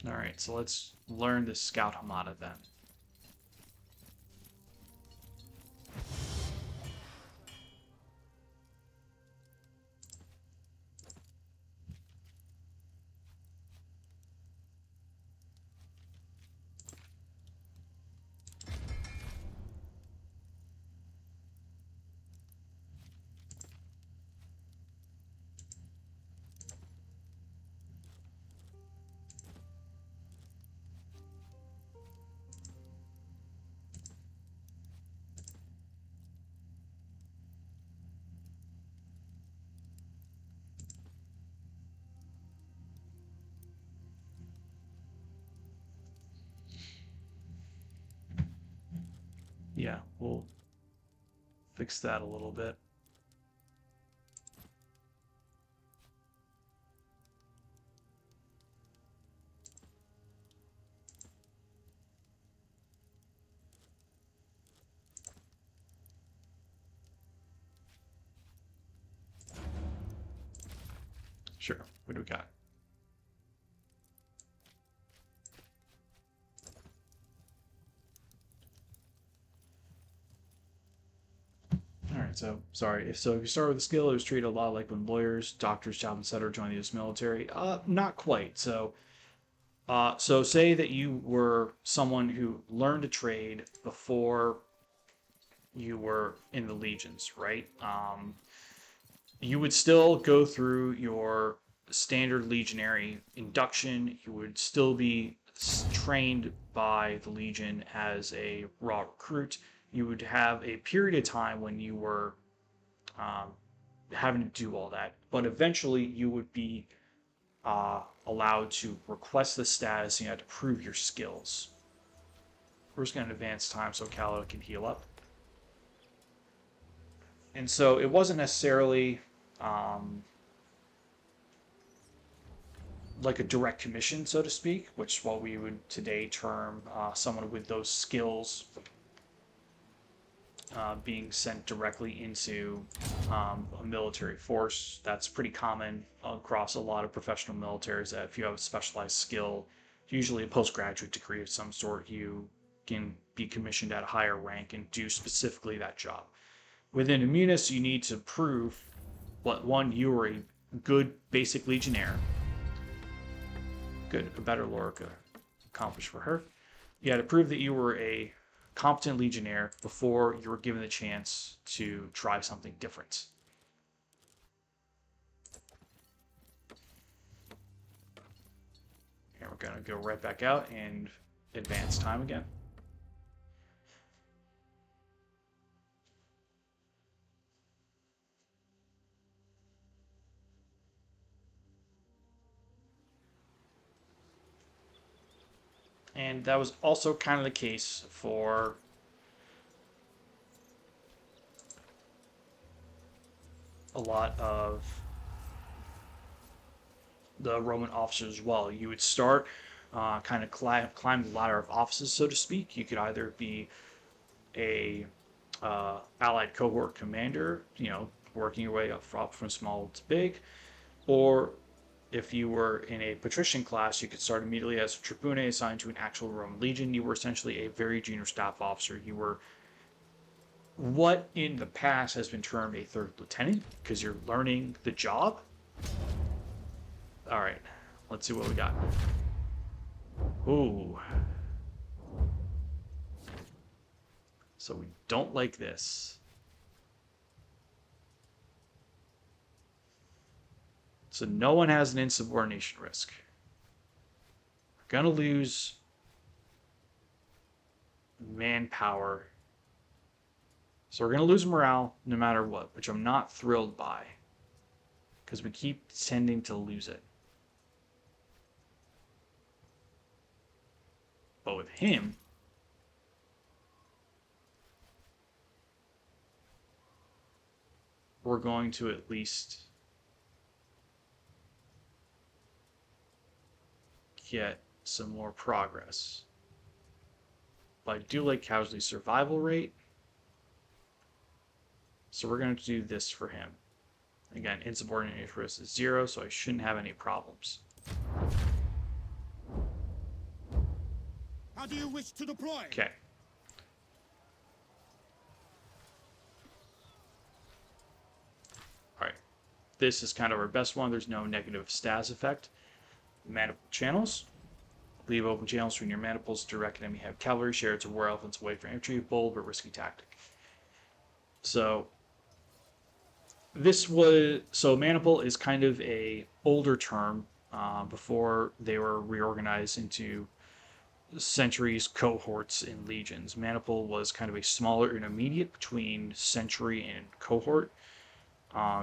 Alright, so let's learn the Scout Hamada then. Yeah, we'll fix that a little bit. Sure, what do we got? Alright, so, sorry. So if you start with a skill, it was treated a lot like when lawyers, doctors, job, etc. joined the US military. Not quite. So say that you were someone who learned a trade before you were in the legions, right? You would still go through your standard legionary induction. You would still be trained by the legion as a raw recruit. You would have a period of time when you were having to do all that, but eventually you would be allowed to request the status, and you had to prove your skills. We're just going to advance time so Callida can heal up. And so it wasn't necessarily like a direct commission, so to speak, which is what we would today term someone with those skills being sent directly into a military force. That's pretty common across a lot of professional militaries, that if you have a specialized skill, usually a postgraduate degree of some sort, you can be commissioned at a higher rank and do specifically that job. Within Immunis, you need to prove you were a good basic legionnaire. Good, a better Lorica accomplished for her. You had to prove that you were a competent legionnaire before you were given the chance to try something different. And we're going to go right back out and advance time again. And that was also kind of the case for a lot of the Roman officers as well. You would start kind of climb the ladder of offices, so to speak. You could either be a allied cohort commander, working your way up from small to big, or if you were in a patrician class, you could start immediately as a tribune assigned to an actual Roman legion. You were essentially a very junior staff officer. You were what in the past has been termed a third lieutenant, because you're learning the job. All right, let's see what we got. Ooh. So we don't like this. So no one has an insubordination risk. We're going to lose manpower. So we're going to lose morale no matter what, which I'm not thrilled by. Because we keep tending to lose it. But with him, we're going to at least get some more progress. But I do like casualty survival rate. So we're going to do this for him. Again, insubordination risk is 0, so I shouldn't have any problems. How do you wish to deploy? Okay. Alright. This is kind of our best one. There's no negative stats effect. Maniple channels. Leave open channels between your maniples to direct enemy have cavalry, chariots, or war elephants away from infantry. Bold but risky tactic. So maniple is kind of a older term before they were reorganized into centuries, cohorts, and legions. Maniple was kind of a smaller intermediate between century and cohort,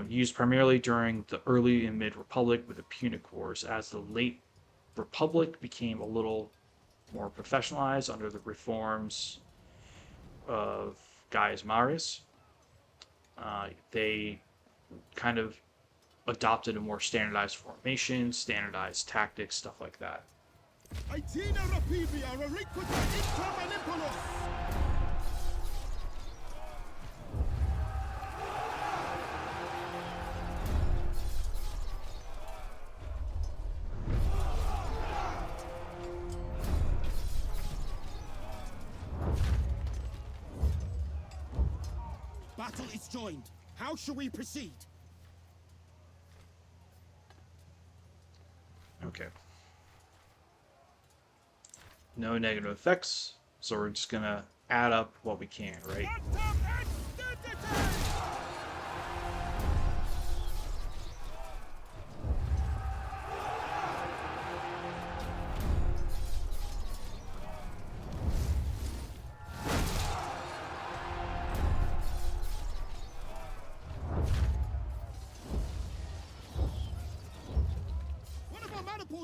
used primarily during the early and mid-Republic with the Punic Wars. As the late Republic became a little more professionalized under the reforms of Gaius Marius, they kind of adopted a more standardized formation, standardized tactics, stuff like that. Battle is joined. How shall we proceed? Okay. No negative effects, so we're just gonna add up what we can, right?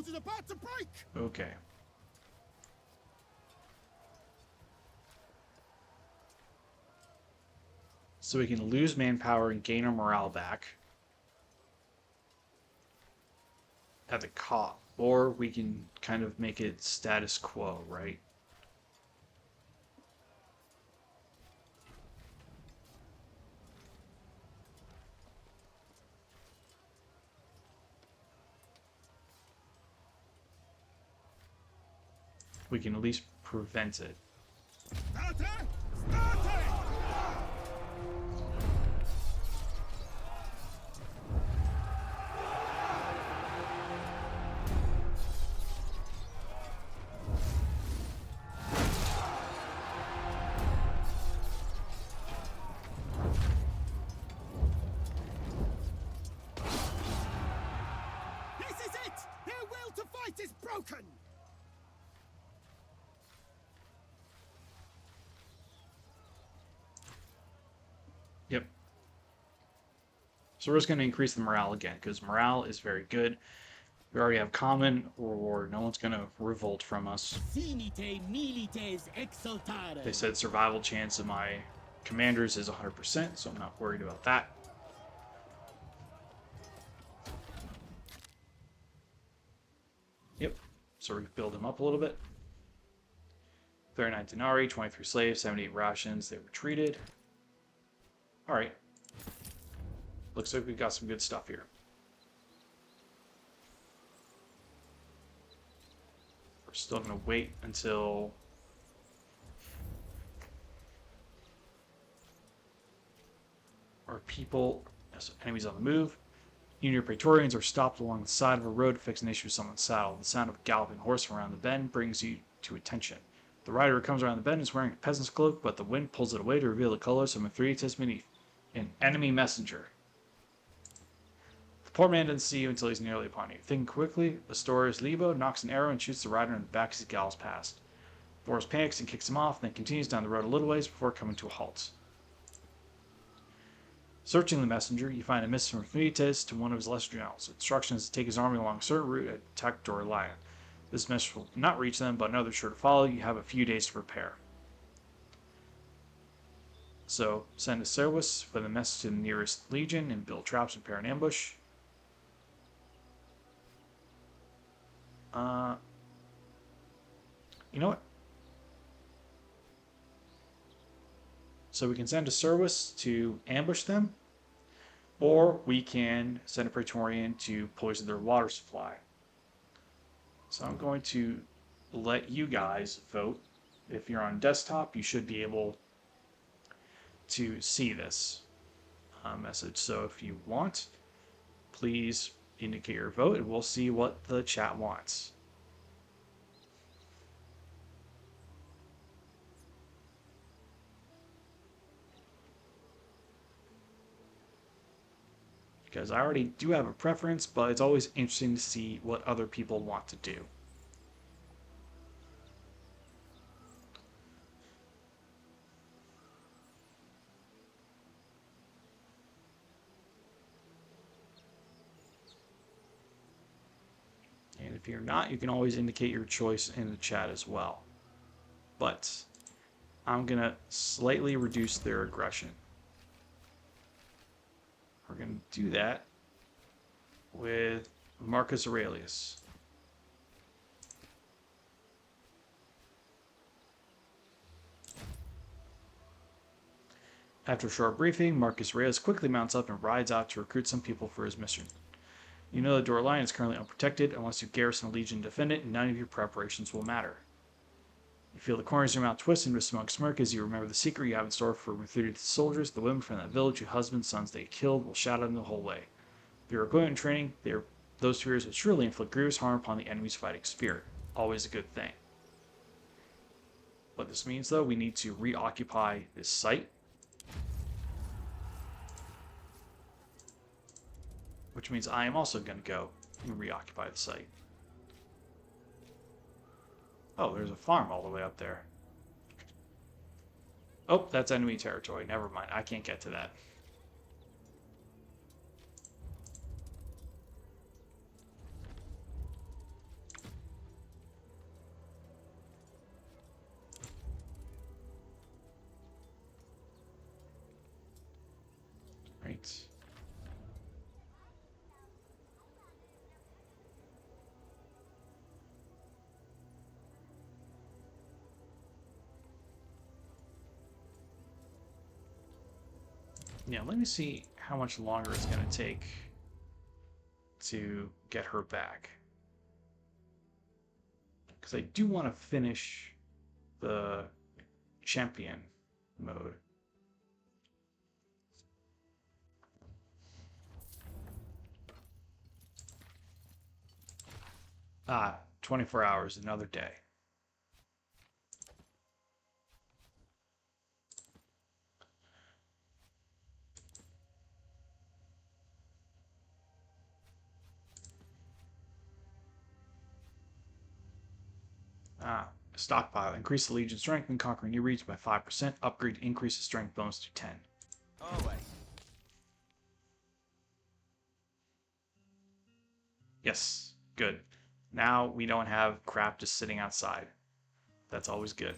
Is about to break. Okay. So we can lose manpower and gain our morale back at the cost, or we can kind of make it status quo, right? We can at least prevent it. This is it! Their will to fight is broken! Yep. So we're just going to increase the morale again, because morale is very good. We already have common reward. No one's going to revolt from us. They said survival chance of my commanders is 100%, so I'm not worried about that. Yep. So we build them up a little bit. 39 denarii, 23 slaves, 78 rations. They retreated. Alright. Looks like we got some good stuff here. We're still going to wait until our people, enemies on the move. You and your Praetorians are stopped along the side of a road to fix an issue with someone's saddle. The sound of a galloping horse around the bend brings you to attention. The rider comes around the bend and is wearing a peasant's cloak, but the wind pulls it away to reveal the colors of Mithridates beneath. An enemy messenger. The poor man doesn't see you until he's nearly upon you. Thinking quickly, Astorius Lebo knocks an arrow and shoots the rider in the back as he gallops past. Boris panics and kicks him off, then continues down the road a little ways before coming to a halt. Searching the messenger, you find a missive from Mithridates to one of his lesser generals. Instructions to take his army along a certain route and attack Gladiatorial. This message will not reach them, but another sure to follow. You have a few days to prepare. So, send a Service with a message to the nearest legion and build traps and prepare an ambush. You know what? So we can send a Service to ambush them, or we can send a Praetorian to poison their water supply. So I'm going to let you guys vote. If you're on desktop, you should be able to see this message. So if you want, please indicate your vote, and we'll see what the chat wants. Because I already do have a preference, but it's always interesting to see what other people want to do. And if you're not, you can always indicate your choice in the chat as well. But I'm going to slightly reduce their aggression. We're going to do that with Marcus Aurelius. After a short briefing, Marcus Aurelius quickly mounts up and rides out to recruit some people for his mission. You know the Door Line is currently unprotected. Unless you garrison a legion and defend it, none of your preparations will matter. You feel the corners of your mouth twist into a smug smirk as you remember the secret you have in store for Mithridates soldiers. The women from that village whose husbands, sons they killed will shout at them the whole way. Their equipment and training, those fears will surely inflict grievous harm upon the enemy's fighting spirit. Always a good thing. What this means, though, we need to reoccupy this site. Which means I am also going to go and reoccupy the site. Oh, there's a farm all the way up there. Oh, that's enemy territory. Never mind. I can't get to that. Right. Yeah, let me see how much longer it's going to take to get her back. Because I do want to finish the champion mode. Ah, 24 hours, another day. Stockpile. Increase the Legion strength and conquer new regions by 5%. Upgrade increase the strength bonus to 10. Always. Yes, good. Now we don't have crap just sitting outside. That's always good.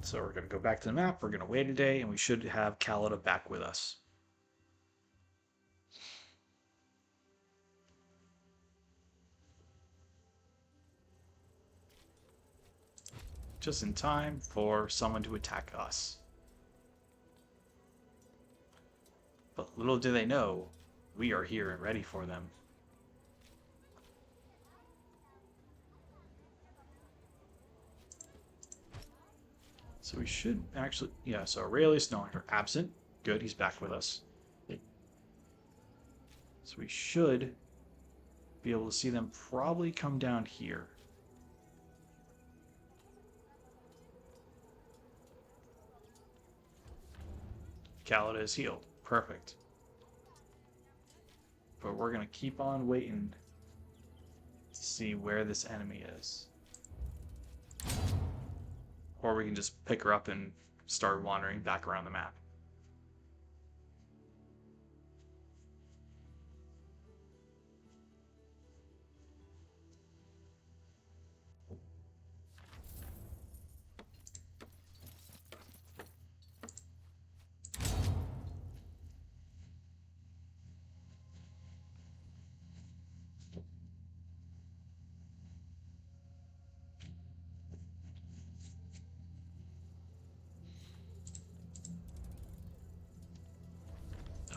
So we're going to go back to the map. We're going to wait a day, and we should have Calida back with us. Just in time for someone to attack us. But little do they know, we are here and ready for them. So we should actually... Yeah, so Aurelius no longer absent. Good, he's back with us. So we should be able to see them probably come down here. Khalid is healed. Perfect. But we're going to keep on waiting to see where this enemy is. Or we can just pick her up and start wandering back around the map.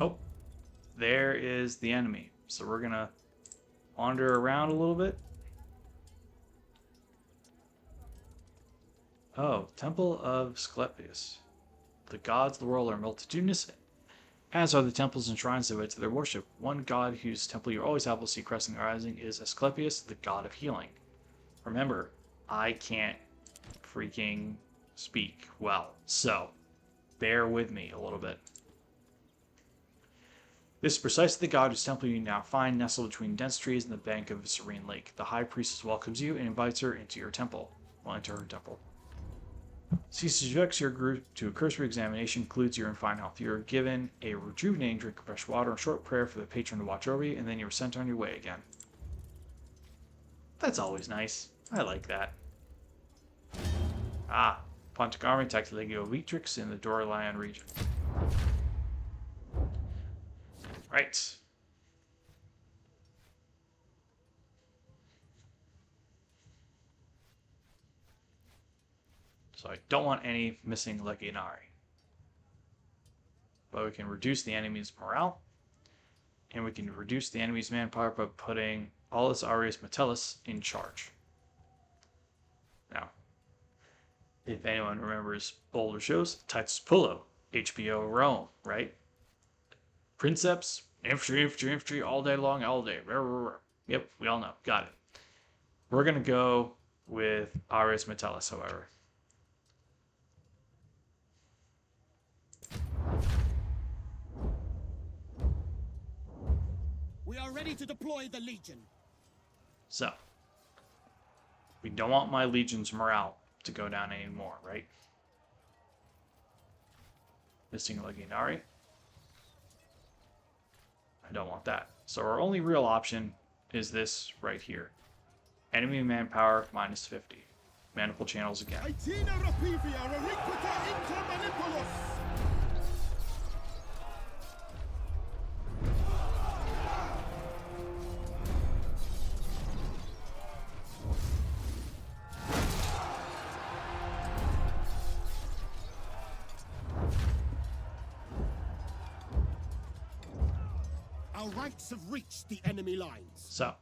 Oh, there is the enemy. So we're going to wander around a little bit. Oh, Temple of Asclepius. The gods of the world are multitudinous, as are the temples and shrines devoted to their worship. One god whose temple you always have will see cresting and rising is Asclepius, the god of healing. Remember, I can't freaking speak well, so bear with me a little bit. This is precisely the god whose temple you now find nestled between dense trees and the bank of a serene lake. The high priestess welcomes you and invites her into your temple. Well, into her temple. She subjects your group to a cursory examination, concludes you're in fine health. You're given a rejuvenating drink of fresh water and a short prayer for the patron to watch over you, and then you're sent on your way again. That's always nice. I like that. Ah, Pontic army attacked Legio Vitrix in the Doralion region. Right. So I don't want any missing Legionari. But we can reduce the enemy's morale. And we can reduce the enemy's manpower by putting Aulus Arius Metellus in charge. Now, if anyone remembers older shows, Titus Pullo, HBO Rome, right? Princeps, infantry, all day long, all day. Yep, we all know. Got it. We're going to go with Arius Metellus, however. We are ready to deploy the Legion. So, we don't want my Legion's morale to go down anymore, right? Missing Legionari. I don't want that. So our only real option is this right here. Enemy manpower minus 50. Manifold channels again. Our ranks have reached the enemy lines. So,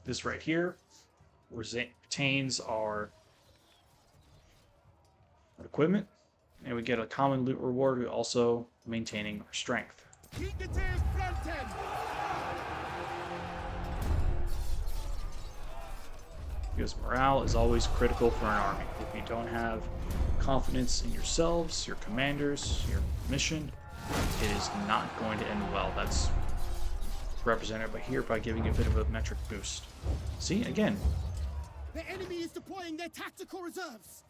this right here retains our equipment, and we get a common loot reward, also maintaining our strength. Because morale is always critical for an army. If you don't have confidence in yourselves, your commanders, your mission, it is not going to end well. That's represented by here by giving a bit of a metric boost. See, again. The enemy is deploying their tactical reserves.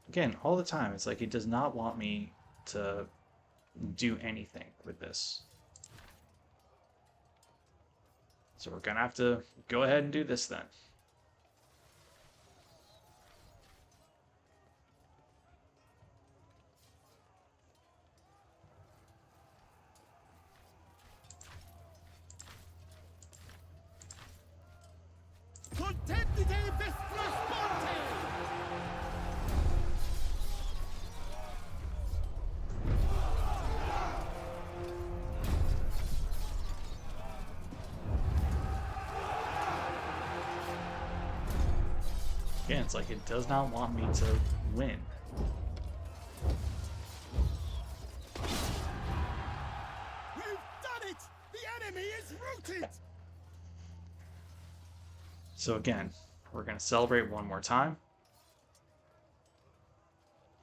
Again, all the time, it's like it does not want me to do anything with this. So we're gonna have to go ahead and do this then. It's like it does not want me to win. We've done it! The enemy is routed! So again, we're going to celebrate one more time.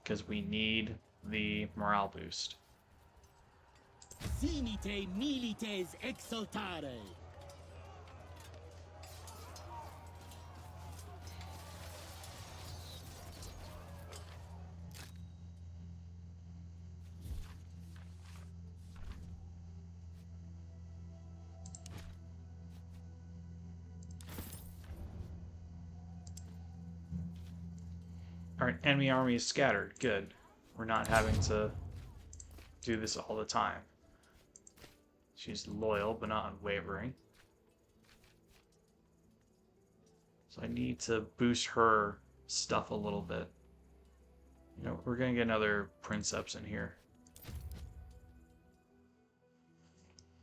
Because we need the morale boost. Sinite milites exultare. Alright, enemy army is scattered. Good. We're not having to do this all the time. She's loyal, but not unwavering. So I need to boost her stuff a little bit. You know, we're going to get another Princeps in here.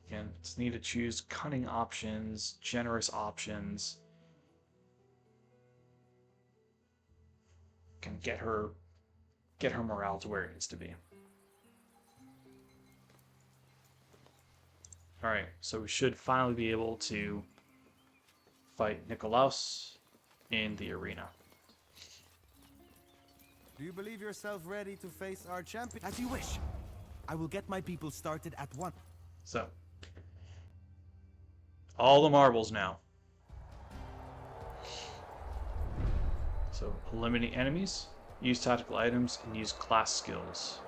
Again, just need to choose cunning options, generous options. Can get her morale to where it needs to be. Alright, so we should finally be able to fight Nikolaos in the arena. Do you believe yourself ready to face our champion? As you wish. I will get my people started at once. So, all the marbles now. So, eliminate enemies, use tactical items, and use class skills.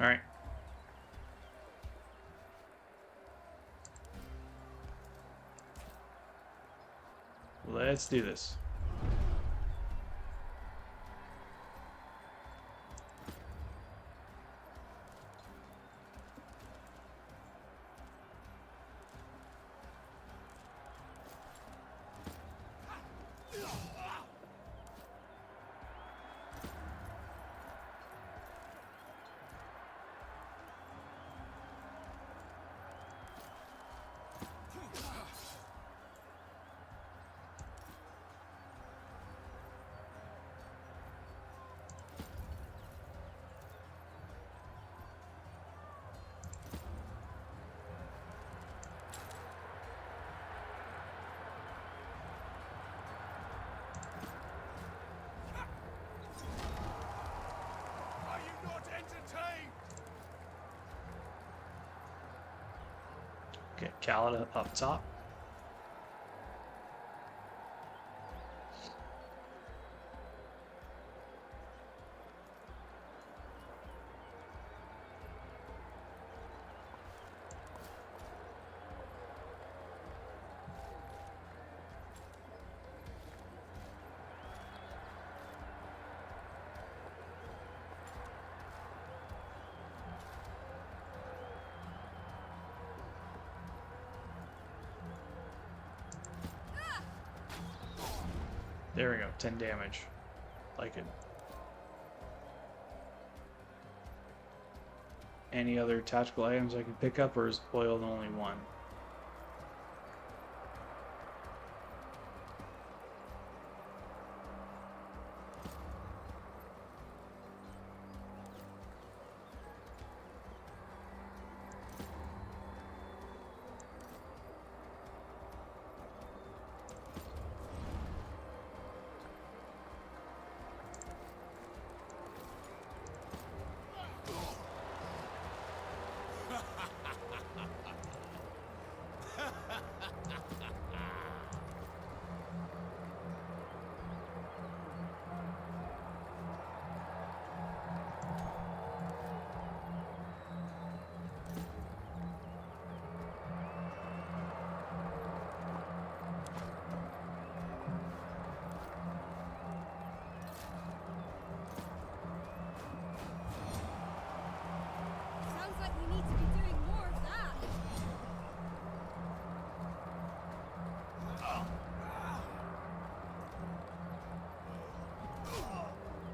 All right. Let's do this. Are you not entertained? Get Calida up top. There we go, 10 damage. Like it. Any other tactical items I can pick up, or is oil the only one?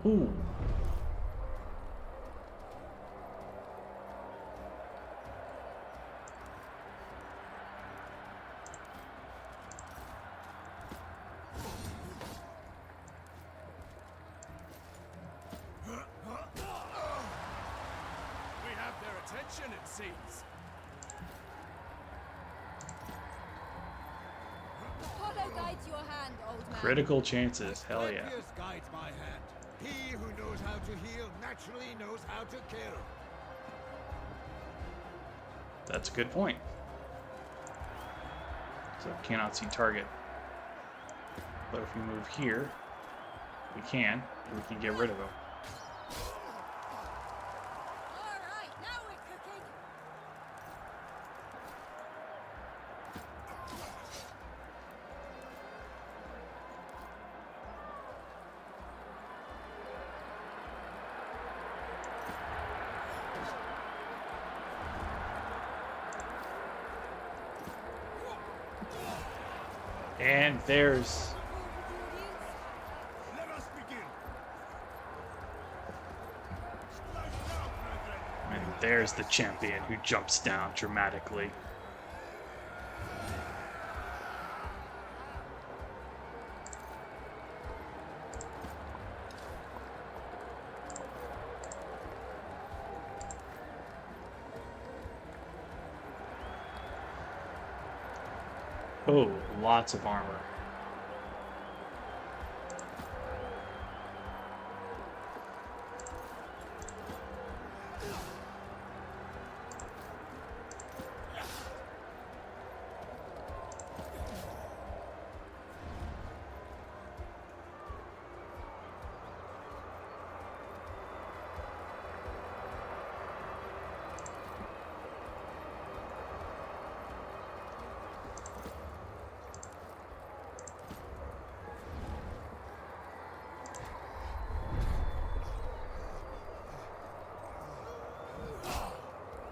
Ooh. We have their attention, it seems. Apollo guides your hand, old man. Critical chances. Hell yeah. Marius guides my hand. He who knows how to heal naturally knows how to kill. That's a good point. So cannot see target. But if we move here, we can get rid of him. All right, now we're cooking. And there's Let us begin. there's the champion who jumps down dramatically. Oh, lots of armor.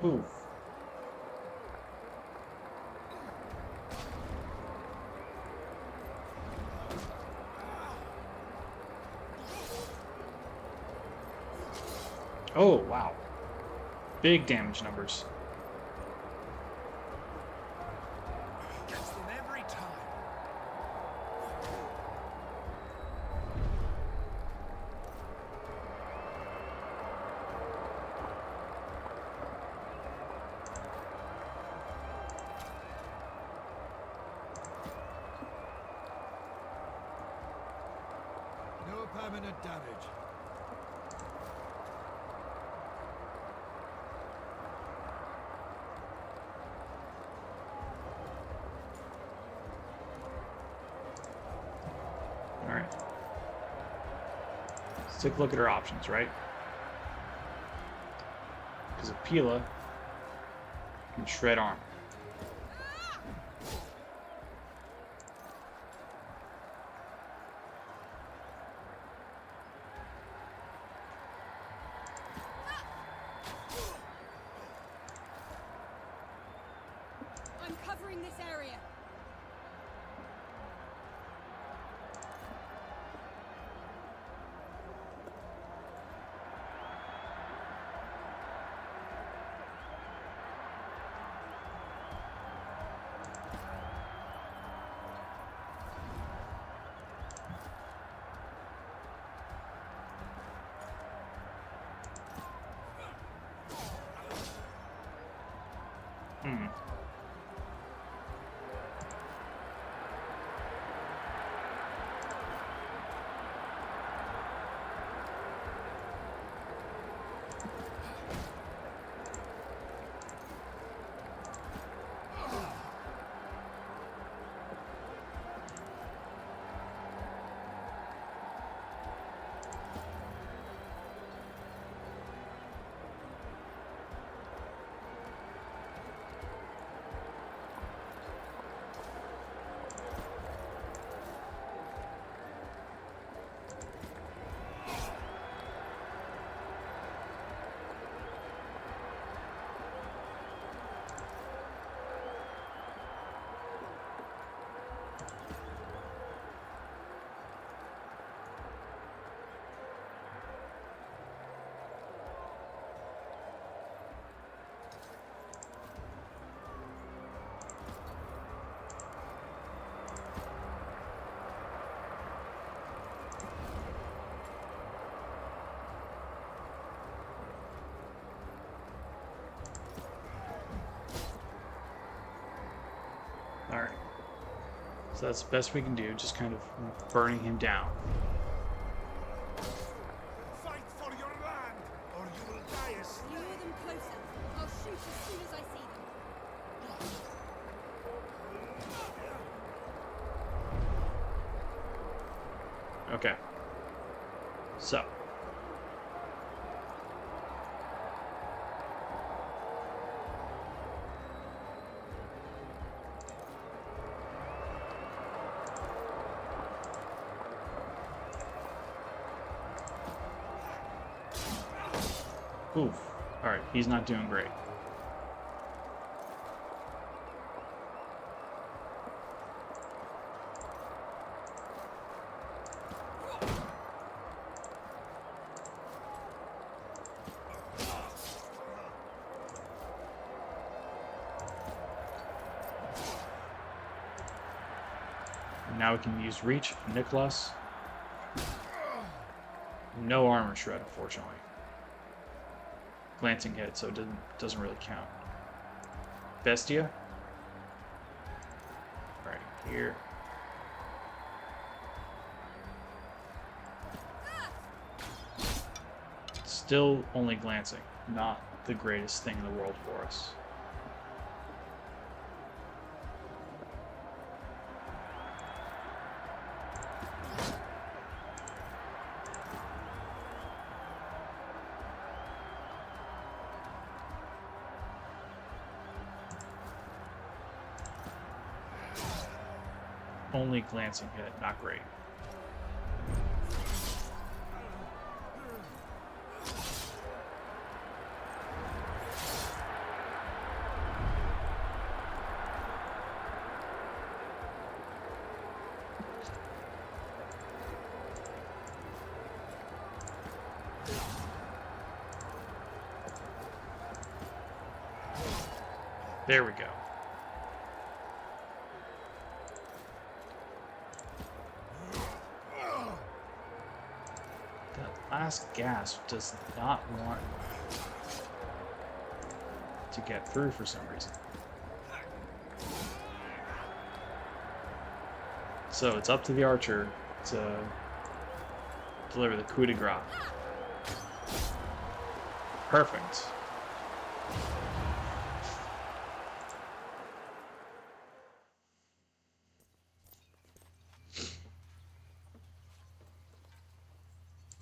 Ooh. Oh, wow. Big damage numbers. Gets them every time. No permanent damage. Alright. Let's take a look at our options, right? Because of Pila can shred armor. I'm covering this area. Hmm. So that's the best we can do, just kind of burning him down. Fight for your land, or you will die a slave. Lure them closer. I'll shoot as soon as I see them. Okay. So. Oof. Alright, he's not doing great. Now we can use reach on Nicholas. No armor shred, unfortunately. Glancing hit, so it doesn't really count. Bestia. Right here. Still only glancing. Not the greatest thing in the world for us. Only glancing hit, not great. There we go. Last gasp does not want to get through for some reason. So it's up to the archer to deliver the coup de grace. Perfect.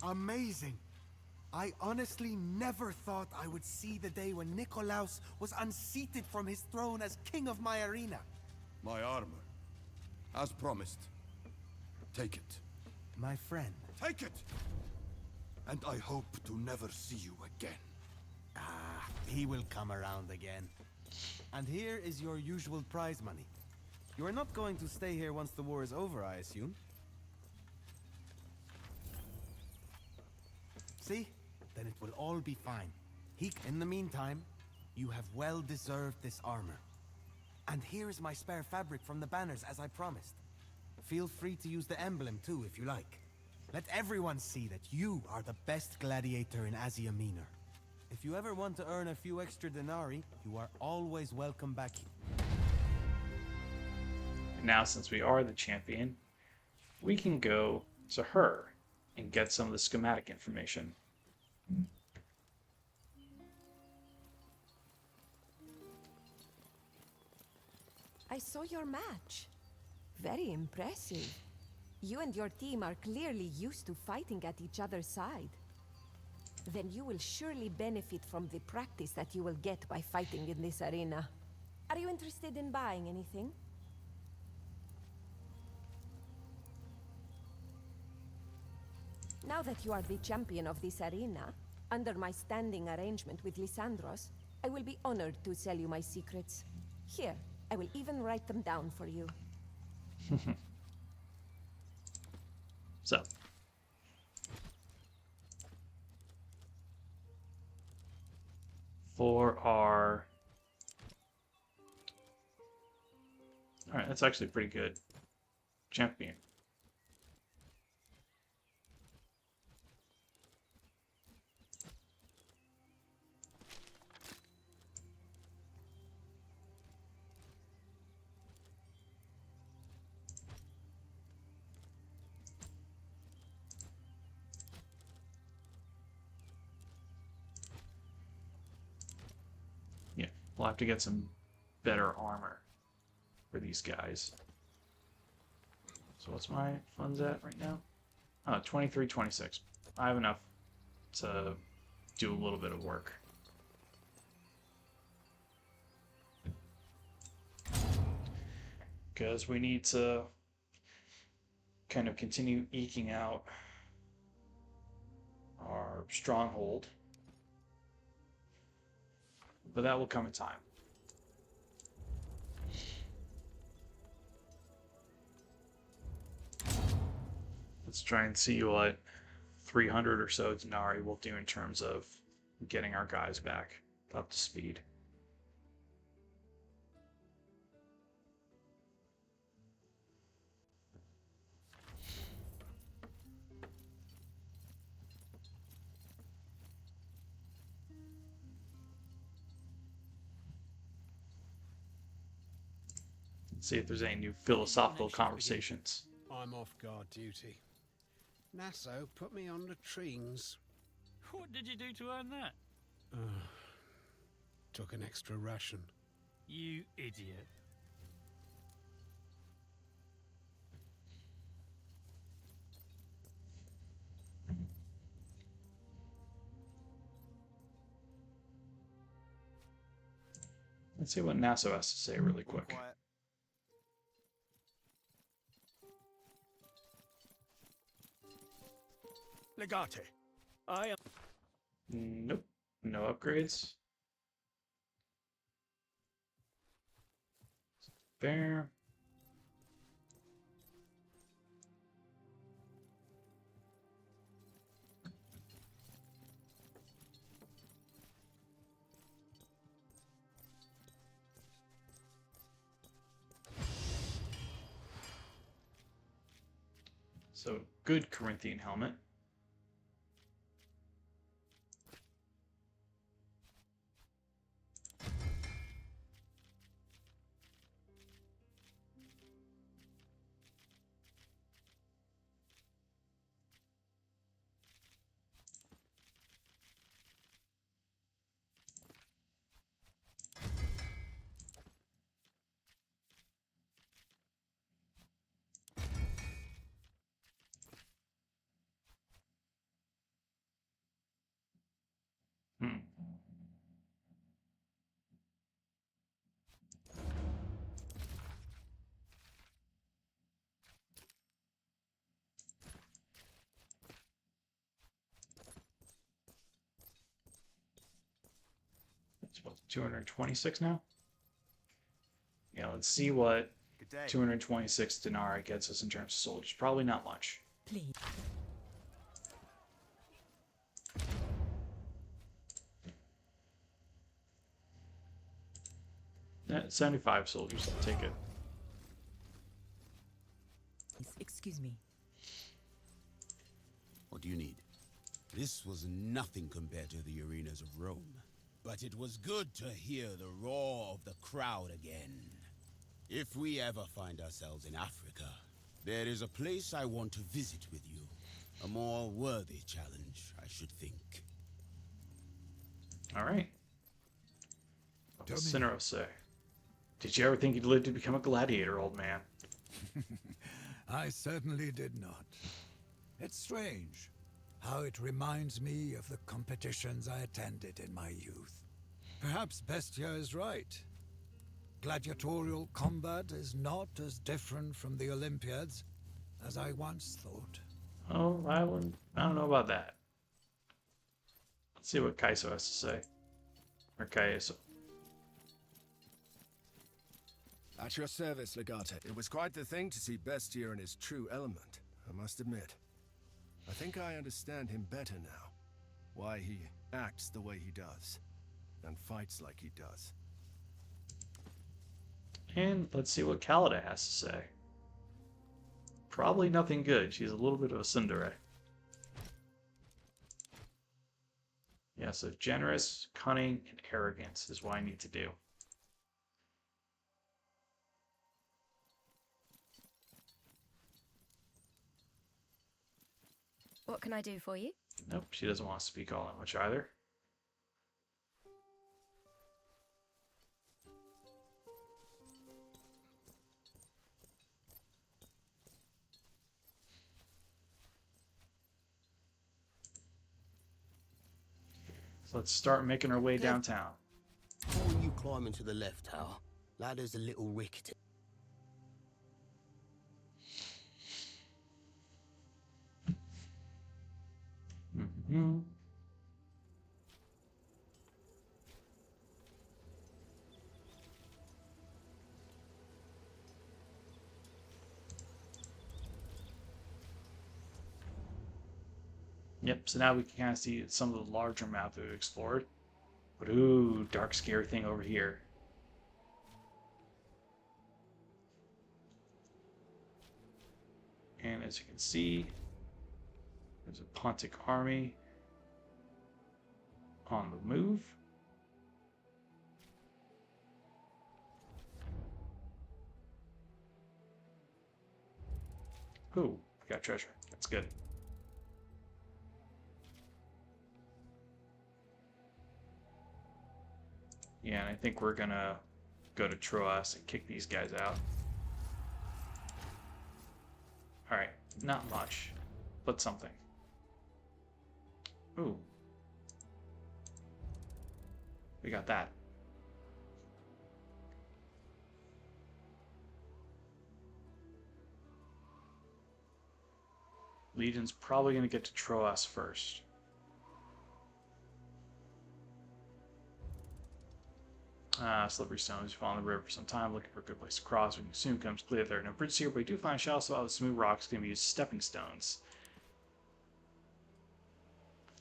Amazing. I honestly never thought I would see the day when Nikolaus was unseated from his throne as king of my arena. My armor. As promised. Take it. My friend. Take it! And I hope to never see you again. Ah, he will come around again. And here is your usual prize money. You are not going to stay here once the war is over, I assume? See? Then it will all be fine. In the meantime, you have well deserved this armor. And here is my spare fabric from the banners, as I promised. Feel free to use the emblem too, if you like. Let everyone see that you are the best gladiator in Asia Minor. If you ever want to earn a few extra denarii, you are always welcome back here. Now, since we are the champion, we can go to her and get some of the schematic information. I saw your match. Very impressive. You and your team are clearly used to fighting at each other's side. Then you will surely benefit from the practice that you will get by fighting in this arena. Are you interested in buying anything? Now that you are the champion of this arena, under my standing arrangement with Lysandros, I will be honored to sell you my secrets. Here, I will even write them down for you. So. For our... Alright, that's actually pretty good. Champion. We'll have to get some better armor for these guys. So what's my funds at right now? 2326. I have enough to do a little bit of work. Because we need to kind of continue eking out our stronghold. But that will come in time. Let's try and see what 300 or so denarii will do in terms of getting our guys back up to speed. Let's see if there's any new philosophical conversations. I'm off guard duty. Nasso put me on latrines. What did you do to earn that? Took an extra ration. You idiot. Let's see what Nasso has to say really quick. Legate, I am... Nope. No upgrades. Fair. So, good Corinthian helmet. It's what, 226 now? Yeah, let's see what 226 denarii gets us in terms of soldiers. Probably not much. Please. 75 soldiers, I'll take it. Excuse me. What do you need? This was nothing compared to the arenas of Rome. But it was good to hear the roar of the crowd again. If we ever find ourselves in Africa, there is a place I want to visit with you. A more worthy challenge, I should think. All right. What does Cinero say? Did you ever think you'd live to become a gladiator, old man? I certainly did not. It's strange how it reminds me of the competitions I attended in my youth. Perhaps Bestia is right. Gladiatorial combat is not as different from the Olympiads as I once thought. Oh, I don't know about that. Let's see what Kaiso has to say. Or Kaiso. At your service, Legate. It was quite the thing to see Bestia in his true element, I must admit. I think I understand him better now. Why he acts the way he does, and fights like he does. And let's see what Callida has to say. Probably nothing good. She's a little bit of a tsundere. Yeah, so generous, cunning, and arrogance is what I need to do. What can I do for you? Nope, she doesn't want to speak all that much either. So let's start making our way downtown. Before you climb into the left tower, ladder's a little rickety. Mm-hmm. Yep, so now we can kind of see some of the larger map that we've explored. But ooh, dark scary thing over here. And as you can see, there's a Pontic army on the move. Ooh, we got treasure. That's good. Yeah, and I think we're gonna go to Troas and kick these guys out. Alright, not much, but something. Ooh. We got that. Legion's probably gonna get to Troas first. Slippery stones. You fall in the river for some time looking for a good place to cross. When you soon becomes clear there are no bridges here, but you do find shallows about the smooth rocks can be used as stepping stones.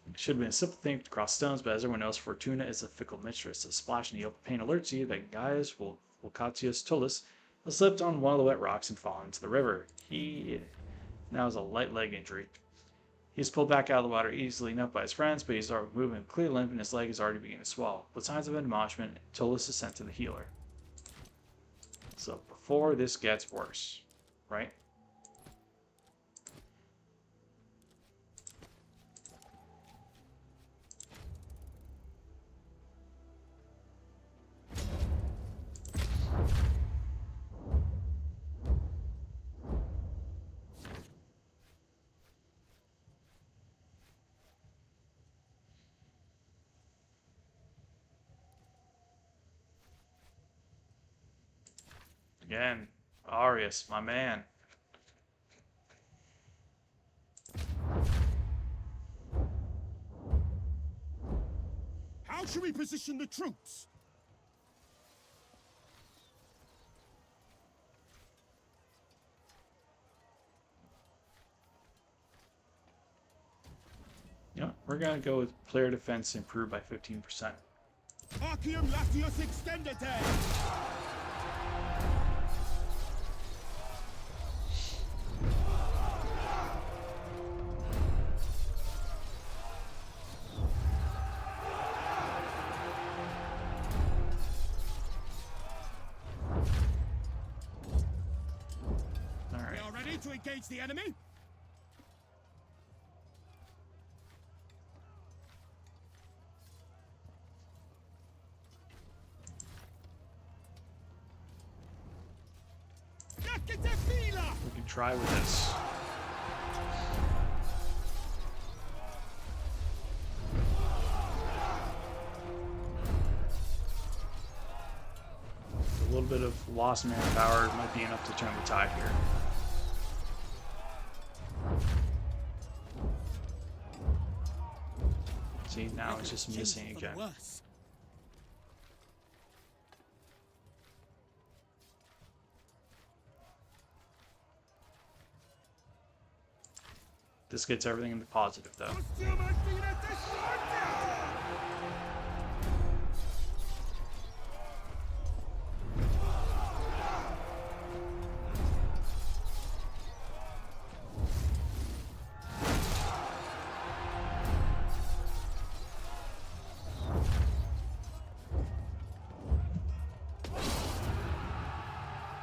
It should have been a simple thing to cross stones, but as everyone knows, Fortuna is a fickle mistress. A splash in the open pane alerts you that Gaius Volcatius Tullus has slipped on one of the wet rocks and fallen into the river. He now has a light leg injury. He's pulled back out of the water easily enough by his friends, but he's already moving with clear limp and his leg is already beginning to swell. With signs of admonishment, Tullus is sent to the healer. So before this gets worse, right? Again, Marius, my man. How should we position the troops? Yeah, we're gonna go with player defense improved by 15%. Arceum Latius Extendite! Alright. We are ready to engage the enemy? We can try with this. A little bit of lost manpower might be enough to turn the tide here. See, now it's just missing again. This gets everything in the positive, though.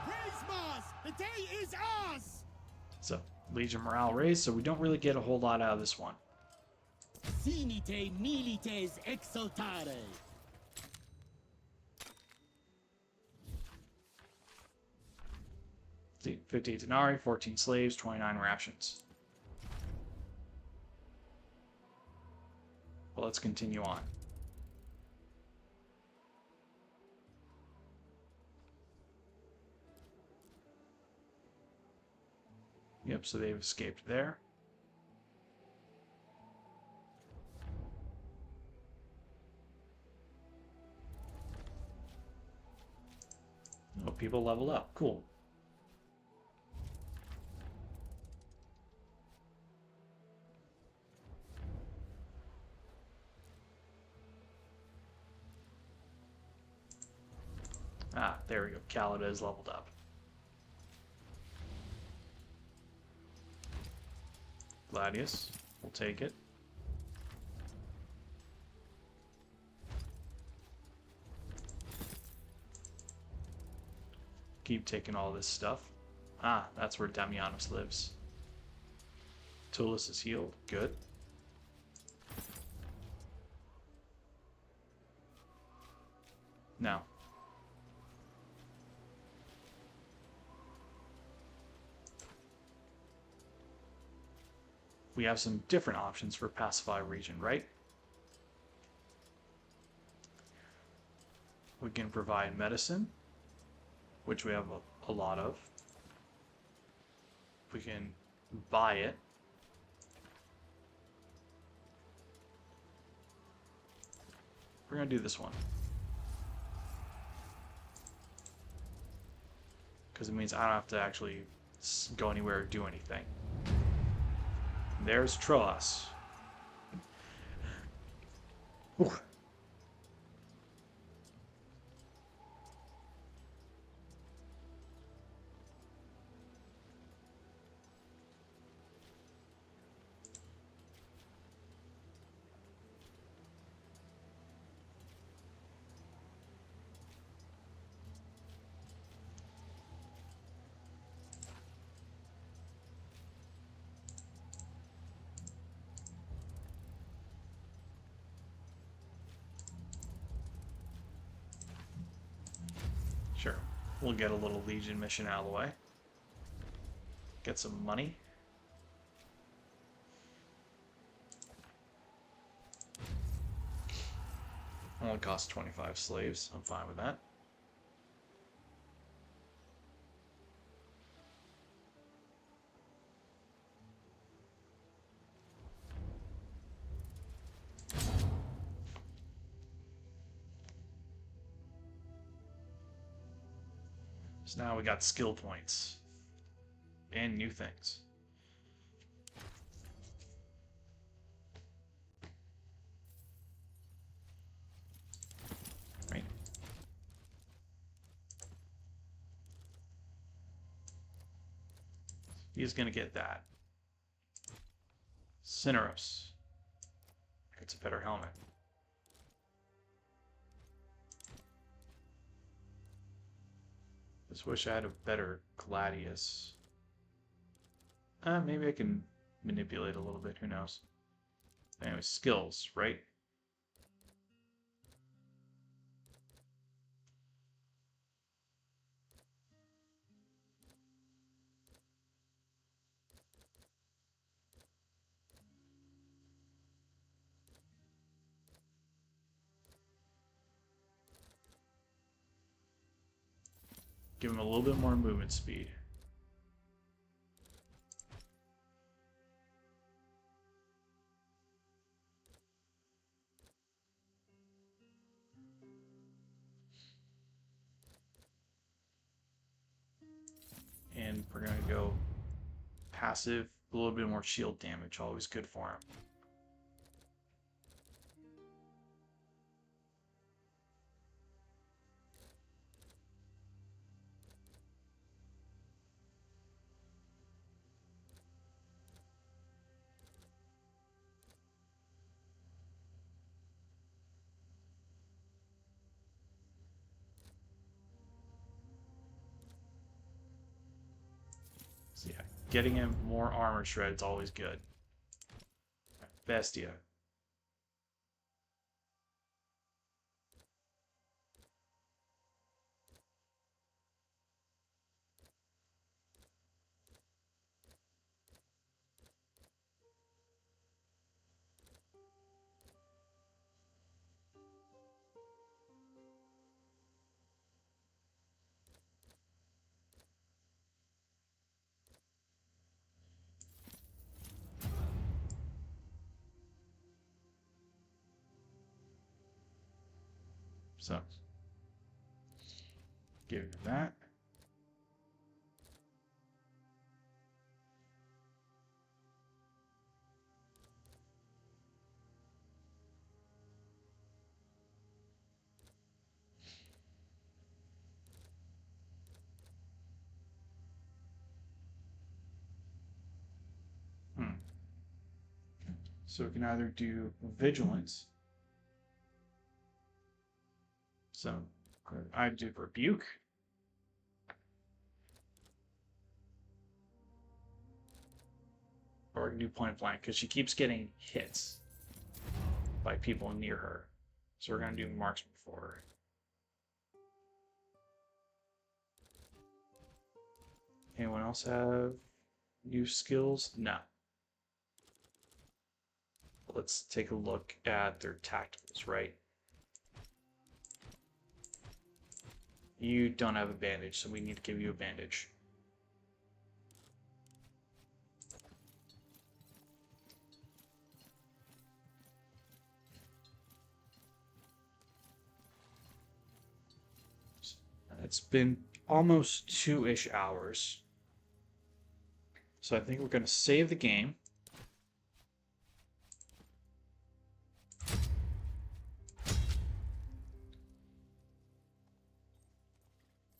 Praise Mars! The day is ours! So, Legion morale raised, so we don't really get a whole lot out of this one. Sinite milites exultare. 58 denarii, 14 slaves, 29 rations. Well, let's continue on. Yep, so they've escaped there. Oh, people leveled up. Cool. Ah, there we go. Calida is leveled up. Gladius, we'll take it. Keep taking all this stuff. Ah, that's where Damianus lives. Tullus is healed. Good. Now. We have some different options for Pacify region, right? We can provide medicine, which we have a lot of. We can buy it. We're going to do this one. Because it means I don't have to actually go anywhere or do anything. There's Troas. Whew. Sure. We'll get a little Legion mission out of the way. Get some money. Only costs 25 slaves. I'm fine with that. So now we got skill points and new things. Right. He's gonna get that. Cineros. It's a better helmet. Just wish I had a better Gladius. Maybe I can manipulate a little bit, who knows. Anyway, skills, right? Give him a little bit more movement speed. And we're going to go passive, a little bit more shield damage, always good for him. So yeah, getting him more armor shred's always good. Bestia. So, give it that. So we can either do vigilance. So I do rebuke. Or I can do point blank because she keeps getting hits by people near her. So we're going to do marksman for her. Anyone else have new skills? No. Let's take a look at their tacticals, right? You don't have a bandage, so we need to give you a bandage. It's been almost 2-ish hours. So I think we're going to save the game.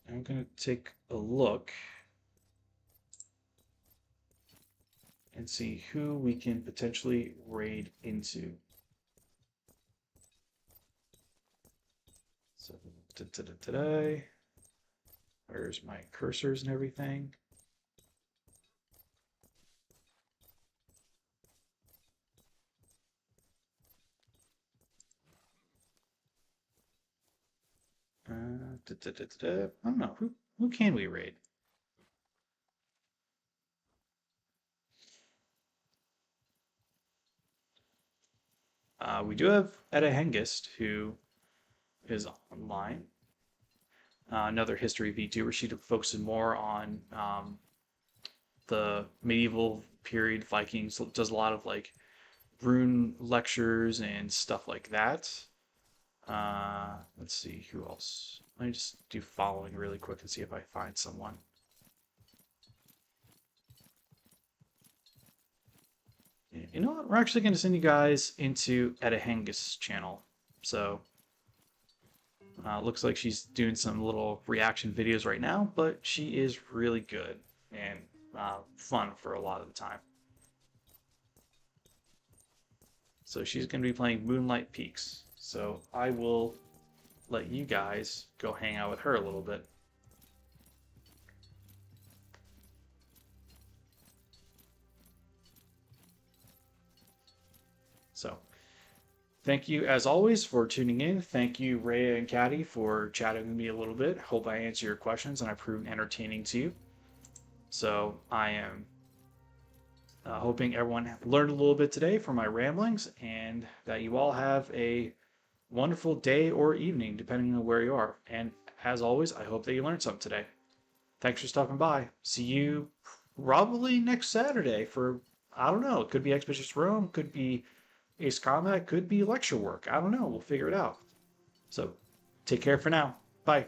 I'm going to take a look and see who we can potentially raid into. So today, where's my cursors and everything? I don't know. Who can we raid? We do have Etta Hengist, who is online. Another history VTuber. She focuses more on the medieval period Vikings. Does a lot of like rune lectures and stuff like that. Let's see who else. Let me just do following really quick and see if I find someone. You know what? We're actually going to send you guys into Etta Hengist's channel. So, looks like she's doing some little reaction videos right now, but she is really good and fun for a lot of the time. So she's going to be playing Moonlight Peaks. So I will let you guys go hang out with her a little bit. So, thank you as always for tuning in. Thank you, Rhea and Caddy, for chatting with me a little bit. Hope I answer your questions and I proved entertaining to you. So I am hoping everyone learned a little bit today from my ramblings and that you all have a wonderful day or evening, depending on where you are. And as always, I hope that you learned something today. Thanks for stopping by. See you probably next Saturday for, I don't know, it could be Expeditions Rome, could be Ace Combat, could be lecture work. I don't know. We'll figure it out. So take care for now. Bye.